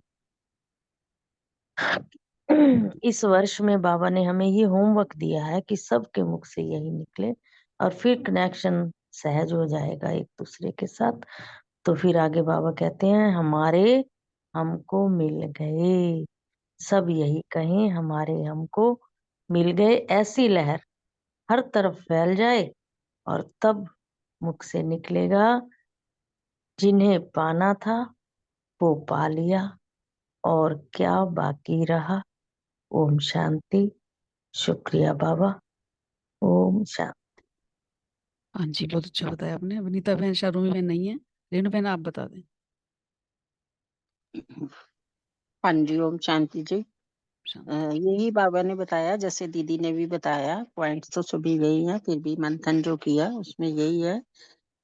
इस वर्ष में बाबा ने हमें ये होमवर्क दिया है कि सबके मुख से यही निकले, और फिर कनेक्शन सहज हो जाएगा एक दूसरे के साथ। तो फिर आगे बाबा कहते हैं हमारे हमको मिल गए, सब यही कहें हमारे हमको मिल गए। ऐसी लहर हर तरफ फैल जाए और तब मुख से निकलेगा, जिन्हें पाना था वो पा लिया, और क्या बाकी रहा। ओम शांति। शुक्रिया बाबा। ओम शांति। हाँ जी, बहुत अच्छा बताया आपने। वनीता बहन शारूमी बहन नहीं है, रेणु बहन आप बता दें। हाँ जी, ओम शांति जी। शांति। यही बाबा ने बताया, जैसे दीदी ने भी बताया, पॉइंट्स तो सभी यही हैं, फिर भी मंथन जो किया उसमें यही है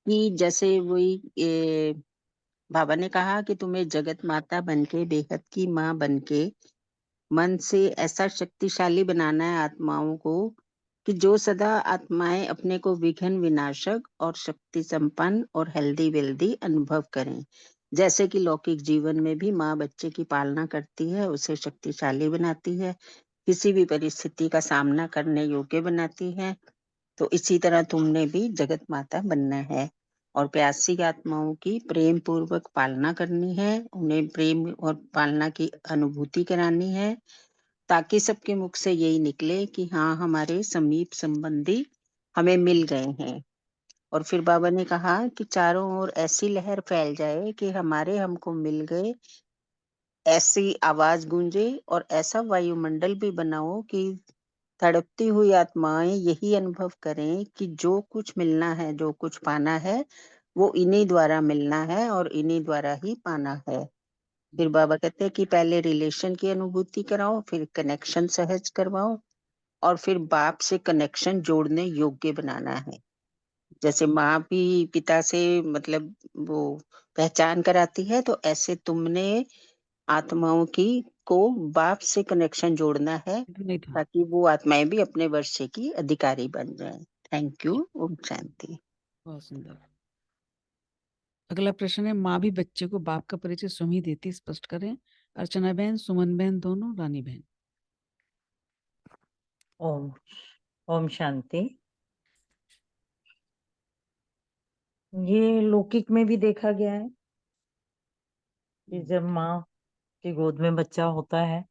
कि जैसे वही बाबा ने कहा कि तुम्हें जगत माता बनके, बेहद की माँ बनके मन से ऐसा शक्तिशाली बनाना है आत्माओं को कि जो सदा आत्माएं अपने को विघ्न विनाशक और शक्ति संपन्न और हेल्दी वेल्दी अनुभव करें। जैसे कि लौकिक जीवन में भी माँ बच्चे की पालना करती है, उसे शक्तिशाली बनाती है, किसी भी परिस्थिति का सामना करने योग्य बनाती है। तो इसी तरह तुमने भी जगत माता बनना है और प्यासी आत्माओं की प्रेम पूर्वक पालना करनी है, उन्हें प्रेम और पालना की अनुभूति करानी है, ताकि सबके मुख से यही निकले कि हाँ, हमारे समीप संबंधी हमें मिल गए हैं। और फिर बाबा ने कहा कि चारों ओर ऐसी लहर फैल जाए कि हमारे हमको मिल गए, ऐसी आवाज गूंजे, और ऐसा वायुमंडल भी बनाओ कि तड़पती हुई आत्माएं यही अनुभव करें कि जो कुछ मिलना है, जो कुछ पाना है, वो इन्हीं द्वारा मिलना है और इन्हीं द्वारा ही पाना है। फिर बाबा कहते हैं कि पहले रिलेशन की अनुभूति कराओ, फिर कनेक्शन सहज करवाओ, और फिर बाप से कनेक्शन जोड़ने योग्य बनाना है। जैसे माँ भी पिता से मतलब वो पहचान कराती है, तो ऐसे तुमने आत्माओं की को बाप से कनेक्शन जोड़ना है, नहीं था। ताकि वो आत्माएं भी अपने वर्षे की अधिकारी बन जाएं। Thank you. ओम शांति। बहुत सुंदर। अगला प्रश्न है, माँ भी बच्चे को बाप का परिचय स्वयं ही देती, स्पष्ट करें। अर्चना बहन, सुमन बहन, दोनों, रानी बहन। ओम ओम शांति। ये लौकिक में भी देखा गया है कि जब माँ की गोद में बच्चा होता है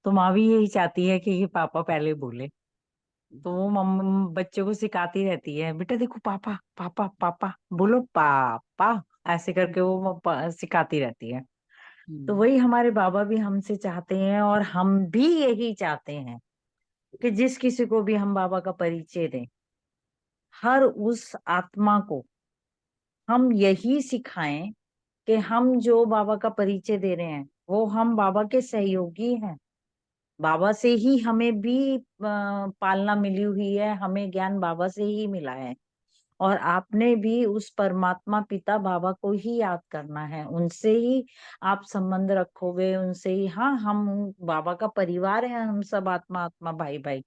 तो माँ भी यही चाहती है कि ये पापा पहले बोले। तो वो बच्चे को सिखाती रहती है, बेटा देखो पापा पापा पापा बोलो, पापा ऐसे करके वो सिखाती रहती है। तो हम्म, वही हमारे बाबा भी हमसे चाहते हैं और हम भी यही चाहते हैं कि जिस किसी को भी हम बाबा का परिचय दें, हर उस आत्मा को हम यही सिखाएं कि हम जो बाबा का परिचय दे रहे हैं वो हम बाबा के सहयोगी हैं। बाबा से ही हमें भी पालना मिली हुई है, हमें ज्ञान बाबा से ही मिला है। और आपने भी उस परमात्मा पिता बाबा को ही याद करना है, उनसे ही आप संबंध रखोगे, उनसे ही। हाँ, हम बाबा का परिवार है, हम सब आत्मा आत्मा भाई भाई,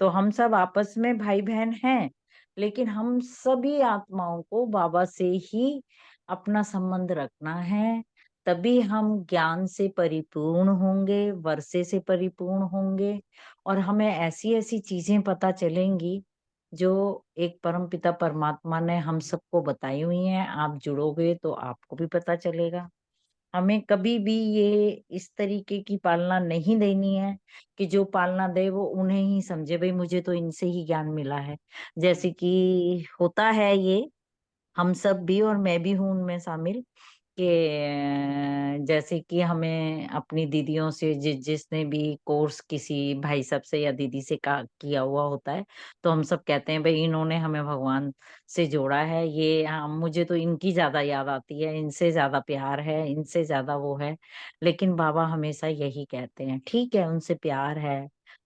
तो हम सब आपस में भाई बहन हैं, लेकिन हम सभी आत्माओं को बाबा से ही अपना संबंध रखना है। तभी हम ज्ञान से परिपूर्ण होंगे, वर्षे से परिपूर्ण होंगे, और हमें ऐसी ऐसी चीजें पता चलेंगी जो एक परम पिता परमात्मा ने हम सबको बताई हुई हैं। आप जुड़ोगे तो आपको भी पता चलेगा। हमें कभी भी ये इस तरीके की पालना नहीं देनी है कि जो पालना दे वो उन्हें ही समझे, भाई मुझे तो इनसे ही ज्ञान मिला है। जैसे कि होता है ये, हम सब भी, और मैं भी हूं उनमें शामिल, कि जैसे कि हमें अपनी दीदियों से जिसने भी कोर्स किसी भाई साहब से या दीदी से किया हुआ होता है, तो हम सब कहते हैं भाई इन्होंने हमें भगवान से जोड़ा है, ये मुझे तो इनकी ज्यादा याद आती है, इनसे ज्यादा प्यार है, इनसे ज्यादा वो है। लेकिन बाबा हमेशा यही कहते हैं, ठीक है उनसे प्यार है,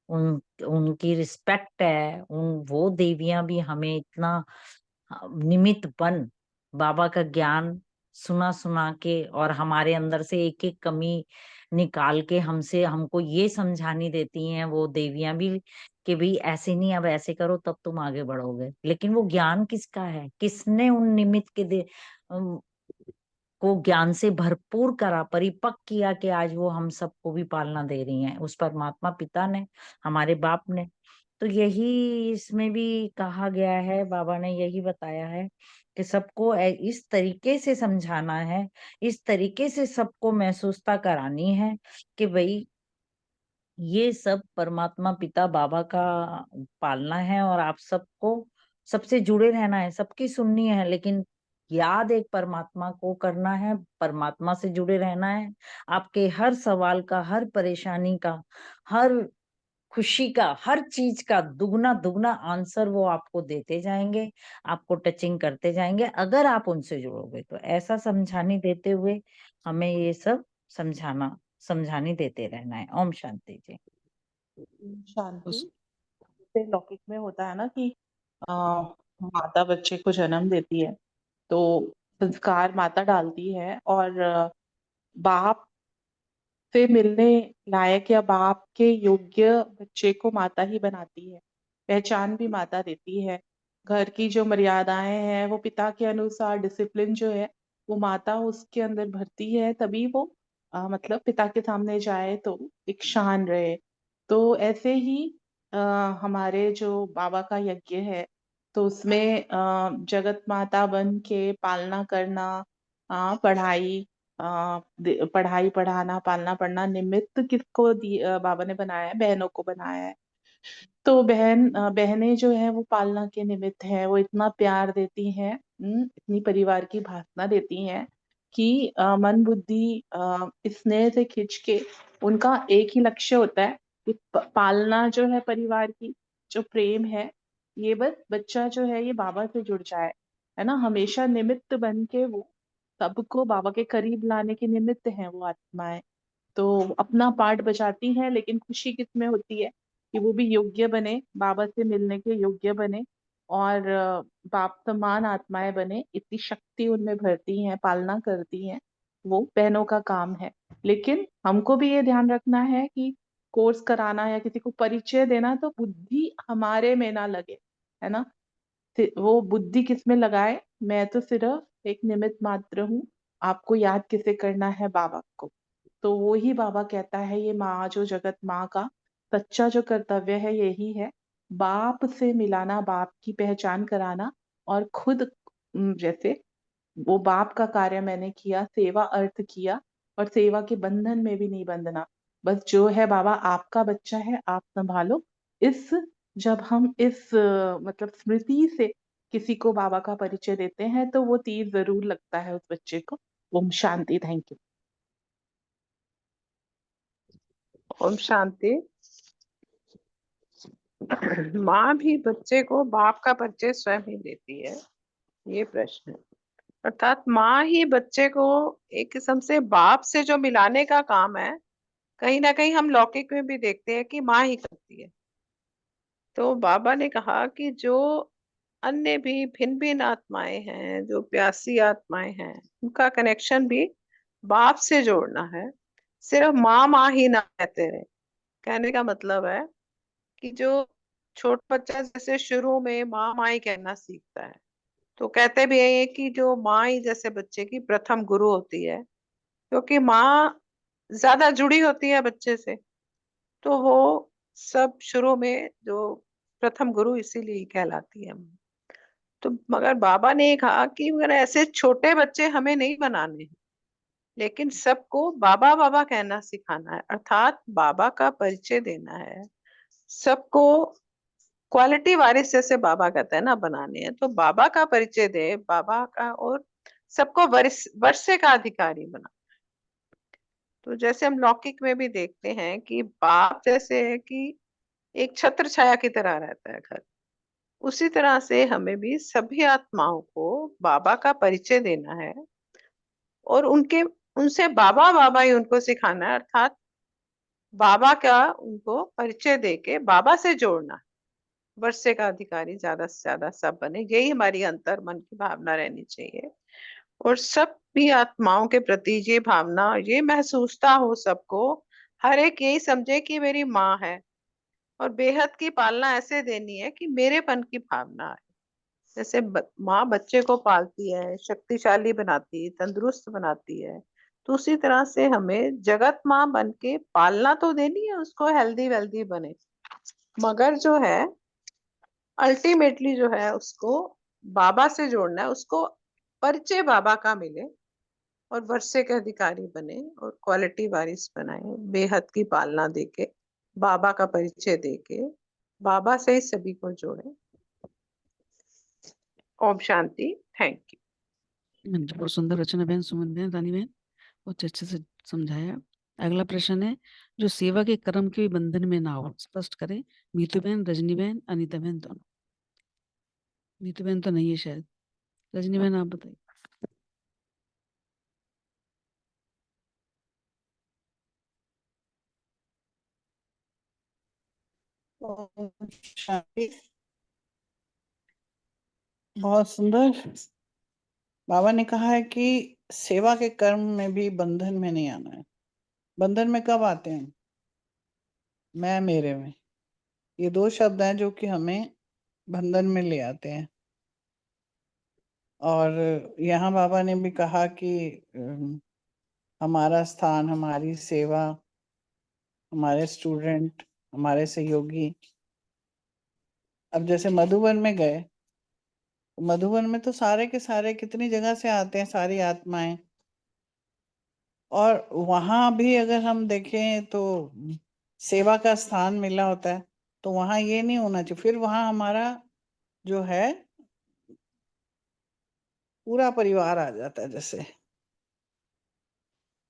उनकी रिस्पेक्ट है, वो देवियां भी हमें इतना निमित्त बन बाबा का ज्ञान सुना सुना के और हमारे अंदर से एक एक कमी निकाल के हमको ये समझानी देती हैं वो देवियां भी, कि भाई ऐसे नहीं, अब ऐसे करो तब तुम आगे बढ़ोगे। लेकिन वो ज्ञान किसका है, किसने उन निमित्त को ज्ञान से भरपूर करा, परिपक्व किया, कि आज वो हम सबको भी पालना दे रही हैं, उस परमात्मा पिता ने, हमारे बाप ने। तो यही इसमें भी कहा गया है, बाबा ने यही बताया है कि सबको इस तरीके से समझाना है, इस तरीके से सबको महसूसता करानी है कि भाई ये सब परमात्मा पिता बाबा का पालना है, और आप सबको सबसे जुड़े रहना है, सबकी सुननी है, लेकिन याद एक परमात्मा को करना है, परमात्मा से जुड़े रहना है। आपके हर सवाल का, हर परेशानी का, हर खुशी का, हर चीज का दुगना दुगना आंसर वो आपको देते जाएंगे, आपको टचिंग करते जाएंगे, अगर आप उनसे जुड़ोगे तो। ऐसा समझानी देते हुए हमें ये सब समझानी देते रहना है। ओम शांति जी। शांति। उस जैसे लौकिक में होता है ना कि माता बच्चे को जन्म देती है, तो संस्कार माता डालती है, और बाप से मिलने लायक या बाप के योग्य बच्चे को माता ही बनाती है। पहचान भी माता देती है। घर की जो मर्यादाएं हैं वो पिता के अनुसार, डिसिप्लिन जो है वो माता उसके अंदर भरती है, तभी वो मतलब पिता के सामने जाए तो एक शान रहे। तो ऐसे ही अ, हमारे जो बाबा का यज्ञ है, तो उसमें जगत माता बन के पालना करना, पढ़ाई, पढ़ाई पढ़ाना, पालना पढ़ना, निमित्त किसको बाबा ने बनाया है? बहनों को बनाया है। तो बहनें जो है वो पालना के निमित्त है, वो इतना प्यार देती हैं, इतनी परिवार की भावना देती हैं कि मन बुद्धि स्नेह से खिंच के उनका एक ही लक्ष्य होता है कि पालना जो है परिवार की, जो प्रेम है, ये बस बच्चा जो है ये बाबा से जुड़ जाए, है ना। हमेशा निमित्त बन के वो सबको बाबा के करीब लाने के निमित्त हैं वो आत्माएं। तो अपना पार्ट बजाती हैं, लेकिन खुशी किसमें होती है कि वो भी योग्य बने, बाबा से मिलने के योग्य बने, और बाप समान आत्माएं बने। इतनी शक्ति उनमें भरती हैं, पालना करती हैं, वो बहनों का काम है। लेकिन हमको भी ये ध्यान रखना है कि कोर्स कराना या किसी को परिचय देना तो बुद्धि हमारे में ना लगे, है ना। वो बुद्धि किसमें लगाए? मैं तो सिर्फ एक निमित्त मात्र हूँ, आपको याद किसे करना है? बाबा को। तो वो ही बाबा कहता है, ये माँ जो जगत माँ का सच्चा जो कर्तव्य है यही है, बाप से मिलाना, बाप की पहचान कराना, और खुद जैसे वो बाप का कार्य मैंने किया, सेवा अर्थ किया, और सेवा के बंधन में भी नहीं बंधना। बस जो है बाबा आपका बच्चा है, आप संभालो। इस जब हम इस मतलब स्मृति से किसी को बाबा का परिचय देते हैं तो वो तीर जरूर लगता है उस बच्चे को। ओम शांति। Thank you. ओम शांति। माँ भी बच्चे को बाप का परिचय स्वयं ही देती है, ये प्रश्न है। अर्थात माँ ही बच्चे को एक किस्म से बाप से जो मिलाने का काम है, कहीं ना कहीं हम लौकिक में भी देखते हैं कि माँ ही करती है। तो बाबा ने कहा कि जो अन्य भी भिन्न भिन्न आत्माएं हैं, जो प्यासी आत्माएं हैं, उनका कनेक्शन भी बाप से जोड़ना है। सिर्फ माँ माँ ही ना कहते रहे। कहने का मतलब है कि जो छोटा बच्चा जैसे शुरू में माँ माँ ही कहना सीखता है, तो कहते भी है कि जो माँ ही जैसे बच्चे की प्रथम गुरु होती है, क्योंकि माँ ज्यादा जुड़ी होती है बच्चे से। तो वो सब शुरू में जो प्रथम गुरु इसीलिए ही कहलाती है। तो मगर बाबा ने कहा कि मगर ऐसे छोटे बच्चे हमें नहीं बनाने हैं, लेकिन सबको बाबा बाबा कहना सिखाना है, अर्थात बाबा का परिचय देना है सबको। क्वालिटी वारिस जैसे बाबा कहते हैं ना बनाने हैं, तो बाबा का परिचय दे बाबा का, और सबको वर्षे का अधिकारी बना। तो जैसे हम लौकिक में भी देखते हैं कि बाप जैसे है कि एक छत्र छाया की तरह रहता है घर, उसी तरह से हमें भी सभी आत्माओं को बाबा का परिचय देना है, और उनके उनसे बाबा बाबा ही उनको सिखाना है, अर्थात बाबा का उनको परिचय देके बाबा से जोड़ना है। वर्षे का अधिकारी ज्यादा से ज्यादा सब बने, यही हमारी अंतर मन की भावना रहनी चाहिए। और सब भी आत्माओं के प्रति ये भावना, ये महसूसता हो सबको, हर एक यही समझे कि मेरी माँ है, और बेहद की पालना ऐसे देनी है कि मेरेपन की भावना है। जैसे माँ बच्चे को पालती है, शक्तिशाली बनाती है, तंदुरुस्त बनाती है, तो उसी तरह से हमें जगत माँ बन के पालना तो देनी है उसको, हेल्दी वेल्दी बने, मगर जो है अल्टीमेटली जो है उसको बाबा से जोड़ना है, उसको परिचय बाबा का मिले, और वर्षे के अधिकारी बने, और क्वालिटी वारिस बनाए, बेहद की पालना देके, बाबा का परिचय देके, बाबा से ही सभी को जोड़े। ओम शांति। Thank you. हाँ जी, बहुत सुंदर रचना बहन, सुमन बहन, रानी बहन, बहुत अच्छे से समझाया। अगला प्रश्न है, जो सेवा के कर्म के भी बंधन में ना हो, स्पष्ट करें। मीतू बहन, रजनी बहन, अनीता बहन दोनों। मीतू बहन तो नहीं है शायद, रजनी बहन आप बताइए। ओम शांति। बहुत सुंदर। बाबा ने कहा है कि सेवा के कर्म में भी बंधन में नहीं आना है। बंधन में कब आते हैं? मैं मेरे में। ये दो शब्द हैं जो कि हमें बंधन में ले आते हैं। और यहाँ बाबा ने भी कहा कि हमारा स्थान, हमारी सेवा, हमारे स्टूडेंट, हमारे सहयोगी। अब जैसे मधुबन में गए, मधुबन में तो सारे के सारे कितनी जगह से आते हैं, सारी आत्माएं। और वहां भी अगर हम देखें तो सेवा का स्थान मिला होता है, तो वहां ये नहीं होना चाहिए। फिर वहां हमारा जो है पूरा परिवार आ जाता है जैसे,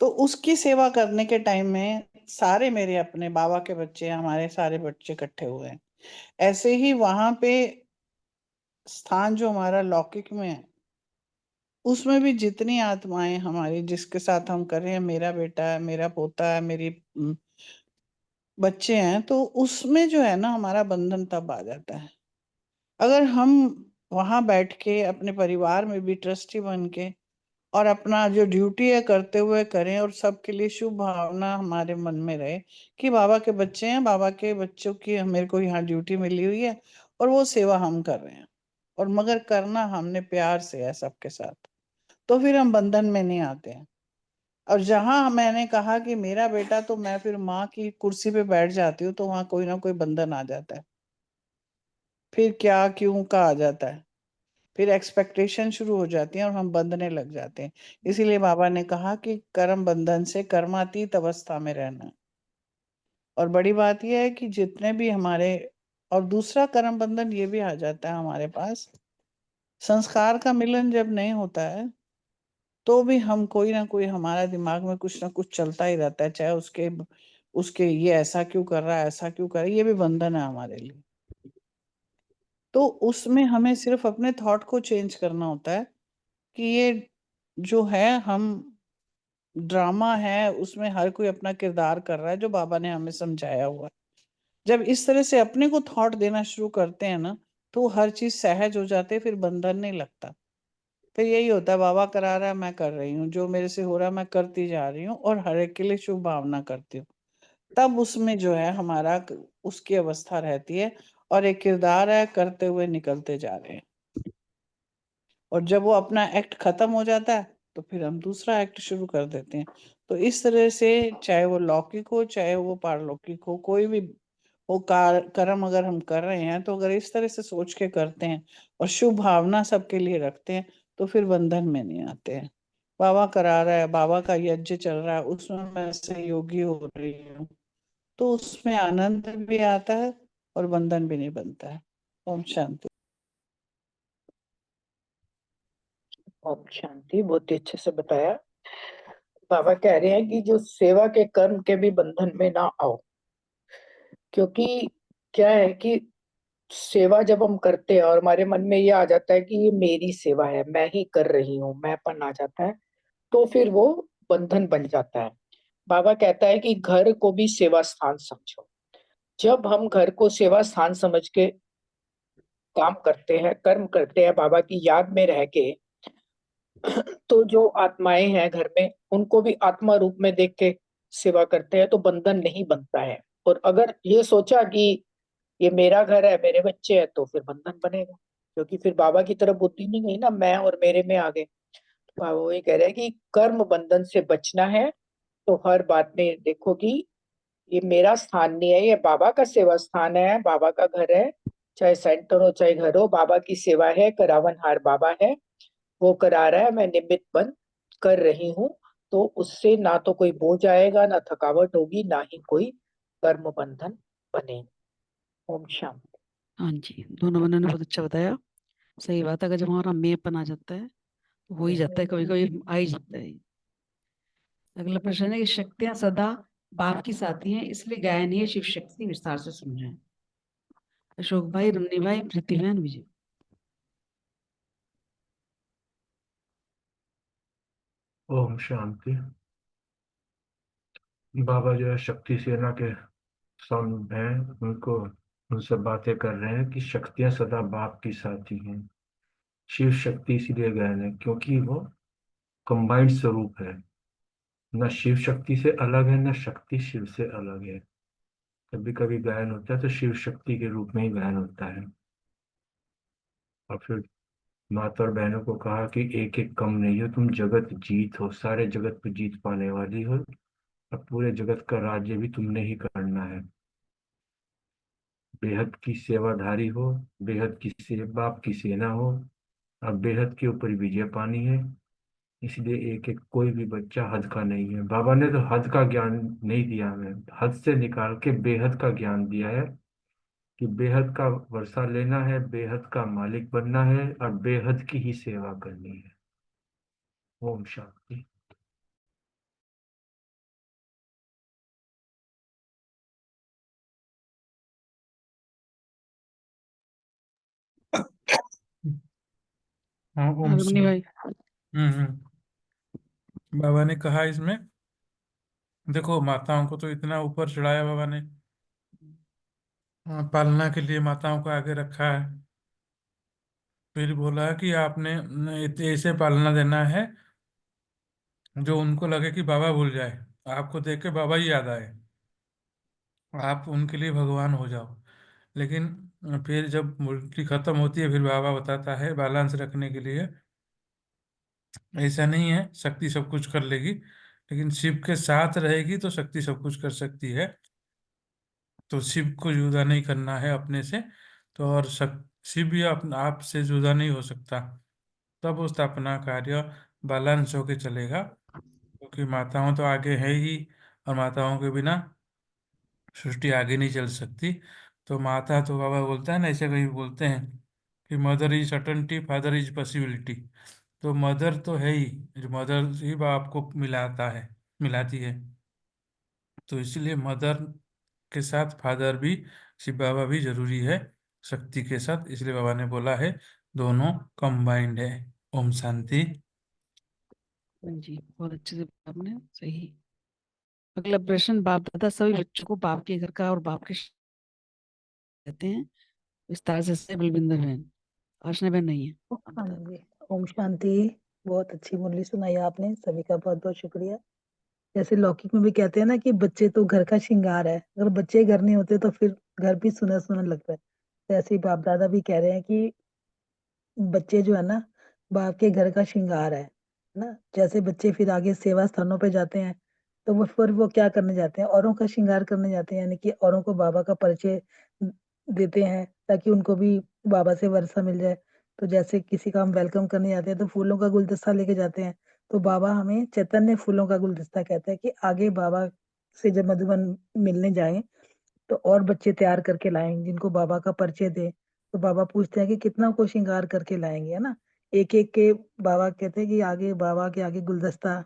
तो उसकी सेवा करने के टाइम में सारे मेरे अपने बाबा के बच्चे, हमारे सारे बच्चे इकट्ठे हुए हैं। ऐसे ही वहां पे स्थान जो हमारा लौकिक में है, उसमें भी जितनी आत्माएं हमारी जिसके साथ हम कर रहे हैं, मेरा बेटा है, मेरा पोता है, मेरी बच्चे हैं, तो उसमें जो है ना हमारा बंधन तब आ जाता है। अगर हम वहां बैठ के अपने परिवार में भी ट्रस्टी बन के और अपना जो ड्यूटी है करते हुए करें, और सबके लिए शुभ भावना हमारे मन में रहे कि बाबा के बच्चे हैं, बाबा के बच्चों की मेरे को यहाँ ड्यूटी मिली हुई है, और वो सेवा हम कर रहे हैं, और मगर करना हमने प्यार से है सबके साथ, तो फिर हम बंधन में नहीं आते हैं। और जहां मैंने कहा कि मेरा बेटा, तो मैं फिर माँ की कुर्सी पे बैठ जाती हूँ, तो वहां कोई ना कोई बंधन आ जाता है। फिर क्या क्यों का आ जाता है, फिर एक्सपेक्टेशन शुरू हो जाती है और हम बंधने लग जाते हैं। इसीलिए बाबा ने कहा कि कर्म बंधन से कर्मातीत अवस्था में रहना। और बड़ी बात यह है कि जितने भी हमारे, और दूसरा कर्म बंधन ये भी आ जाता है हमारे पास, संस्कार का मिलन जब नहीं होता है तो भी हम कोई ना कोई, हमारा दिमाग में कुछ ना कुछ चलता ही रहता है, चाहे उसके उसके ये ऐसा क्यों कर रहा है, ऐसा क्यों कर रहा है, ये भी बंधन है हमारे लिए। तो उसमें हमें सिर्फ अपने थॉट को चेंज करना होता है कि ये जो है हम ड्रामा है उसमें हर कोई अपना किरदार कर रहा है, जो बाबा ने हमें समझाया हुआ है। जब इस तरह से अपने को थॉट देना शुरू करते हैं ना, तो हर चीज सहज हो जाती है, फिर बंधन नहीं लगता। फिर यही होता है, बाबा करा रहा है मैं कर रही हूँ, जो मेरे से हो रहा है मैं करती जा रही हूँ और हर एक के लिए शुभ भावना करती हूँ। तब उसमें जो है हमारा उसकी अवस्था रहती है और एक किरदार है, करते हुए निकलते जा रहे हैं। और जब वो अपना एक्ट खत्म हो जाता है तो फिर हम दूसरा एक्ट शुरू कर देते हैं। तो इस तरह से चाहे वो लौकिक हो चाहे वो पारलौकिक हो, कोई भी वो कर्म अगर हम कर रहे हैं तो अगर इस तरह से सोच के करते हैं और शुभ भावना सबके लिए रखते हैं तो फिर बंधन में नहीं आते हैं। बाबा करा रहा है, बाबा का यज्ञ चल रहा है, उसमें मैं सहयोगी हो रही हूँ, तो उसमें आनंद भी आता है और बंधन भी नहीं बनता है। ओम शांति। ओम शांति, बहुत ही अच्छे से बताया। बाबा कह रहे हैं कि जो सेवा के कर्म के भी बंधन में ना आओ, क्योंकि क्या है कि सेवा जब हम करते हैं और हमारे मन में ये आ जाता है कि ये मेरी सेवा है, मैं ही कर रही हूँ, मैंपन आ जाता है, तो फिर वो बंधन बन जाता है। बाबा कहता है कि घर को भी सेवा स्थान समझो। जब हम घर को सेवा स्थान समझ के काम करते हैं, कर्म करते हैं बाबा की याद में रह के, तो जो आत्माएं हैं घर में उनको भी आत्मा रूप में देख के सेवा करते हैं, तो बंधन नहीं बनता है। और अगर ये सोचा कि ये मेरा घर है, मेरे बच्चे हैं, तो फिर बंधन बनेगा, क्योंकि फिर बाबा की तरफ बुद्धि नहीं गई ना, मैं और मेरे में आ गए। बाबा वो ये कह रहे हैं कि कर्म बंधन से बचना है, तो हर बात में देखो कि ये मेरा स्थान नहीं है, ये बाबा का सेवा स्थान है, बाबा का घर है। चाहे सेंटर हो चाहे घर हो, बाबा की सेवा है, करावनहार बाबा है, वो करा रहा है, मैं निमित्त बन कर रही हूँ। तो उससे ना तो कोई बोझ आएगा, ना थकावट होगी, ना ही कोई कर्म बंधन बनेगा। ओम शांति। हाँ जी, दोनों बहनों ने बहुत अच्छा बताया। सही बात है, अगर जब हमारा मेपन आ जाता है तो हो ही जाता है, कभी कभी आ ही जाता है। अगला प्रश्न है कि शक्तियां सदा बाप की साथी हैं, इसलिए गायनीय शिव शक्ति विस्तार से समझाएं। अशोक भाई, रमनी भाई, प्रीति बहन, विजय। ओम शांति। बाबा जो है शक्ति सेना के सन हैं, उनको उनसे बातें कर रहे हैं कि शक्तियां सदा बाप की साथी हैं। शिव शक्ति इसीलिए गहन है क्योंकि वो कंबाइंड स्वरूप है, न शिव शक्ति से अलग है न शक्ति शिव से अलग है। कभी कभी गायन होता है तो शिव शक्ति के रूप में ही गायन होता है। और फिर माता और बहनों को कहा कि एक एक कम नहीं हो, तुम जगत जीत हो, सारे जगत पर जीत पाने वाली हो, और पूरे जगत का राज्य भी तुमने ही करना है। बेहद की सेवाधारी हो, बेहद की बाप की सेना हो, और बेहद के ऊपर विजय पानी है। इसलिए एक एक कोई भी बच्चा हद का नहीं है। बाबा ने तो हद का ज्ञान नहीं दिया हमें, हद से निकाल के बेहद का ज्ञान दिया है कि बेहद का वर्षा लेना है, बेहद का मालिक बनना है, और बेहद की ही सेवा करनी है। ओम शांति। हाँ ओम रमनी भाई। बाबा ने कहा इसमें, देखो माताओं को तो इतना ऊपर चढ़ाया बाबा ने, पालना के लिए माताओं को आगे रखा है। फिर बोला कि आपने ऐसे पालना देना है जो उनको लगे कि बाबा भूल जाए, आपको देख के बाबा ही याद आए, आप उनके लिए भगवान हो जाओ। लेकिन फिर जब मुट्ठी खत्म होती है फिर बाबा बताता है बैलेंस रखने के लिए, ऐसा नहीं है शक्ति सब कुछ कर लेगी, लेकिन शिव के साथ रहेगी तो शक्ति सब कुछ कर सकती है। तो शिव को जुदा नहीं करना है अपने से, तो और शिव भी अपना आप से जुदा नहीं हो सकता, तब उसका अपना कार्य बैलेंस होके चलेगा। क्योंकि माताओं तो आगे है ही, और माताओं के बिना सृष्टि आगे नहीं चल सकती। तो माता तो बाबा बोलता है ना, ऐसे कहीं बोलते हैं कि mother is certainty, father is possibility. तो मदर तो है ही, जो मदर ही बाप को मिलाता है, मिलाती है। तो इसलिए मदर के साथ फादर भी, शिव बाबा भी जरूरी है शक्ति के साथ, इसलिए बाबा ने बोला है दोनों कंबाइंड है। ओम शांति। हाँ जी, बहुत अच्छे से आपने सही। अगला प्रश्न, बाप दादा सभी बच्चों को बाप के घर का और बाप के कहते हैं, विस्तार से बलविंदर बहन। अर्चना बहन नहीं है, आप हाँ बता दो। जी, ओम शांति। बहुत अच्छी मुरली सुनाई आपने, सभी का बहुत बहुत शुक्रिया। जैसे लौकिक में भी कहते हैं ना कि बच्चे तो घर का श्रृंगार है, अगर बच्चे घर नहीं होते तो फिर घर भी सुना सुना लगता है। तो ऐसे ही बाप दादा भी कह रहे हैं कि बच्चे जो है ना बाप के घर का श्रृंगार है ना। जैसे बच्चे फिर आगे सेवा स्थानों पे जाते हैं तो वो फिर वो क्या करने जाते हैं, औरों का श्रृंगार करने जाते हैं, यानी कि औरों को बाबा का परिचय देते हैं ताकि उनको भी बाबा से वर्षा मिल जाए। तो जैसे किसी का हम वेलकम करने जाते हैं तो फूलों का गुलदस्ता लेके जाते हैं, तो बाबा हमें चैतन्य फूलों का गुलदस्ता कहते हैं कि आगे बाबा से जब मधुबन मिलने जाएं तो और बच्चे तैयार करके लाएंगे जिनको बाबा का परिचय दे। तो बाबा पूछते हैं कि कितना को श्रृंगार करके लाएंगे, है ना। एक एक के बाबा कहते हैं कि आगे बाबा के आगे गुलदस्ता,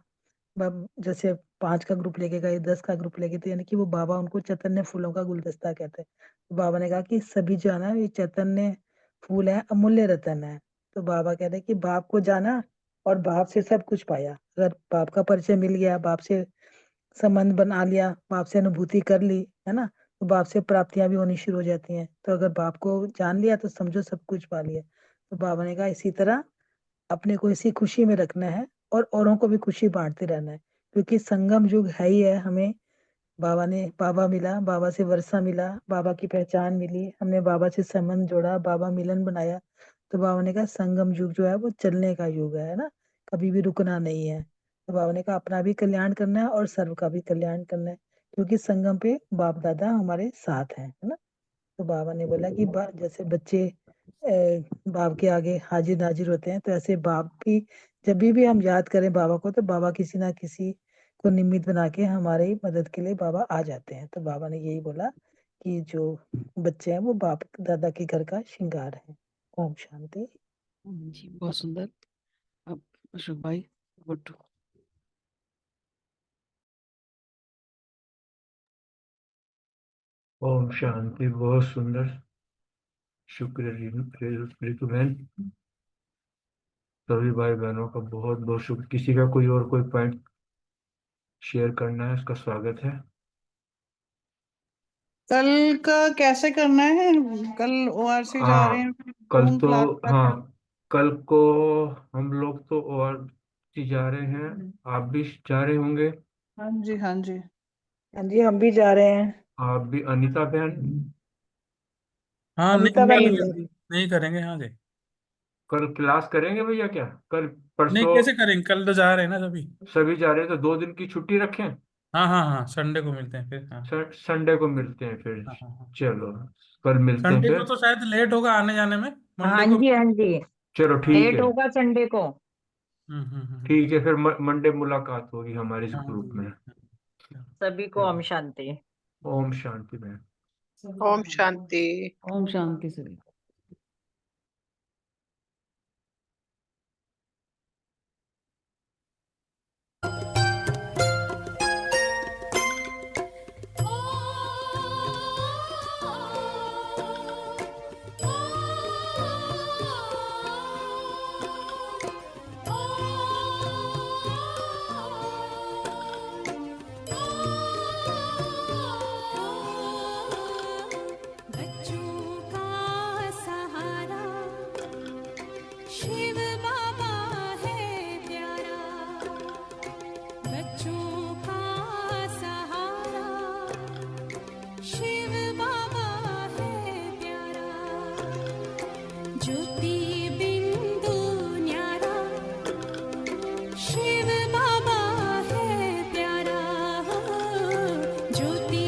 जैसे 5 का ग्रुप लेके गए, 10 का ग्रुप लेके, तो यानी कि वो बाबा उनको चैतन्य फूलों का गुलदस्ता कहते हैं। तो बाबा ने कहा कि सभी जो है ना ये चैतन्य फूल है, अमूल्य रतन है। तो बाबा कहते हैं कि बाप को जाना और बाप से सब कुछ पाया। अगर बाप का परिचय मिल गया, बाप से संबंध बना लिया, बाप से अनुभूति कर ली, है ना, तो बाप से प्राप्तियां भी होनी शुरू हो जाती हैं। तो अगर बाप को जान लिया तो समझो सब कुछ पा लिया। तो बाबा ने कहा इसी तरह अपने को इसी खुशी में रखना है और औरों को भी खुशी बांटते रहना है, क्योंकि संगम युग है ही है। हमें बाबा मिला, बाबा से वर्षा मिला, बाबा की पहचान मिली, हमने बाबा से संबंध जोड़ा, बाबा मिलन बनाया। तो बाबा ने कहा संगम युग जो है वो चलने का युग है ना, कभी भी रुकना नहीं है। तो बाबा ने कहा अपना भी कल्याण करना है और सर्व का भी कल्याण करना है, क्योंकि संगम पे बाप दादा हमारे साथ हैं, है ना। तो बाबा ने बोला कि जैसे बच्चे बाप के आगे हाजिर नाजिर होते हैं, तो ऐसे बाप भी जब भी हम याद करें बाबा को तो बाबा किसी ना किसी को निमित्त बना के हमारे ही मदद के लिए बाबा आ जाते हैं। तो बाबा ने यही बोला कि जो बच्चे हैं वो बाप दादा के घर का श्रृंगार है। ओम शांति। हाँ जी, बहुत सुंदर। अब अशोक भाई, गुड। ओम शांति, बहुत सुंदर, शुक्र रितु बहन। सभी भाई बहनों का बहुत बहुत शुक्र। किसी का कोई और कोई पॉइंट शेयर करना है, उसका स्वागत है। कल का कैसे करना है? कल ओआरसी जा रहे हाँ, हैं, कल जूम तो, क्लास का हाँ, क्या? कल को हम लोग तो और जा रहे हैं, आप भी जा रहे होंगे। हाँ जी, हाँ जी। हाँ जी, हम भी जा रहे हैं। आप भी, अनीता बहन। हाँ, नहीं अनीता बहन कल भी जा रही है। नहीं करेंगे। हाँ जी। कल क्लास करेंगे भैया क्या? कल नहीं, परसों कैसे करेंगे, कल तो जा रहे हैं ना सभी। सभी जा रहे हैं तो 2 दिन की छुट्टी रखें। हाँ हाँ हाँ, संडे को मिलते हैं फिर। हाँ संडे को मिलते हैं फिर। हाँ हाँ हाँ। चलो, कल मिलते हैं संडे को फिर। तो शायद लेट होगा आने जाने में, मंडे हाँ को। जी, हाँ जी, चलो ठीक लेट है। होगा संडे को। ठीक है, फिर मंडे मुलाकात होगी हमारे इस हाँ ग्रुप जी। में। सभी को ओम शांति। ओम शांति बहन। ओम शांति। ओम शांति सभी। बच्चों का सहारा शिव बाबा है प्यारा। बच्चों का सहारा शिव बाबा है प्यारा। ज्योति बिंदु न्यारा शिव बाबा है प्यारा। ज्योति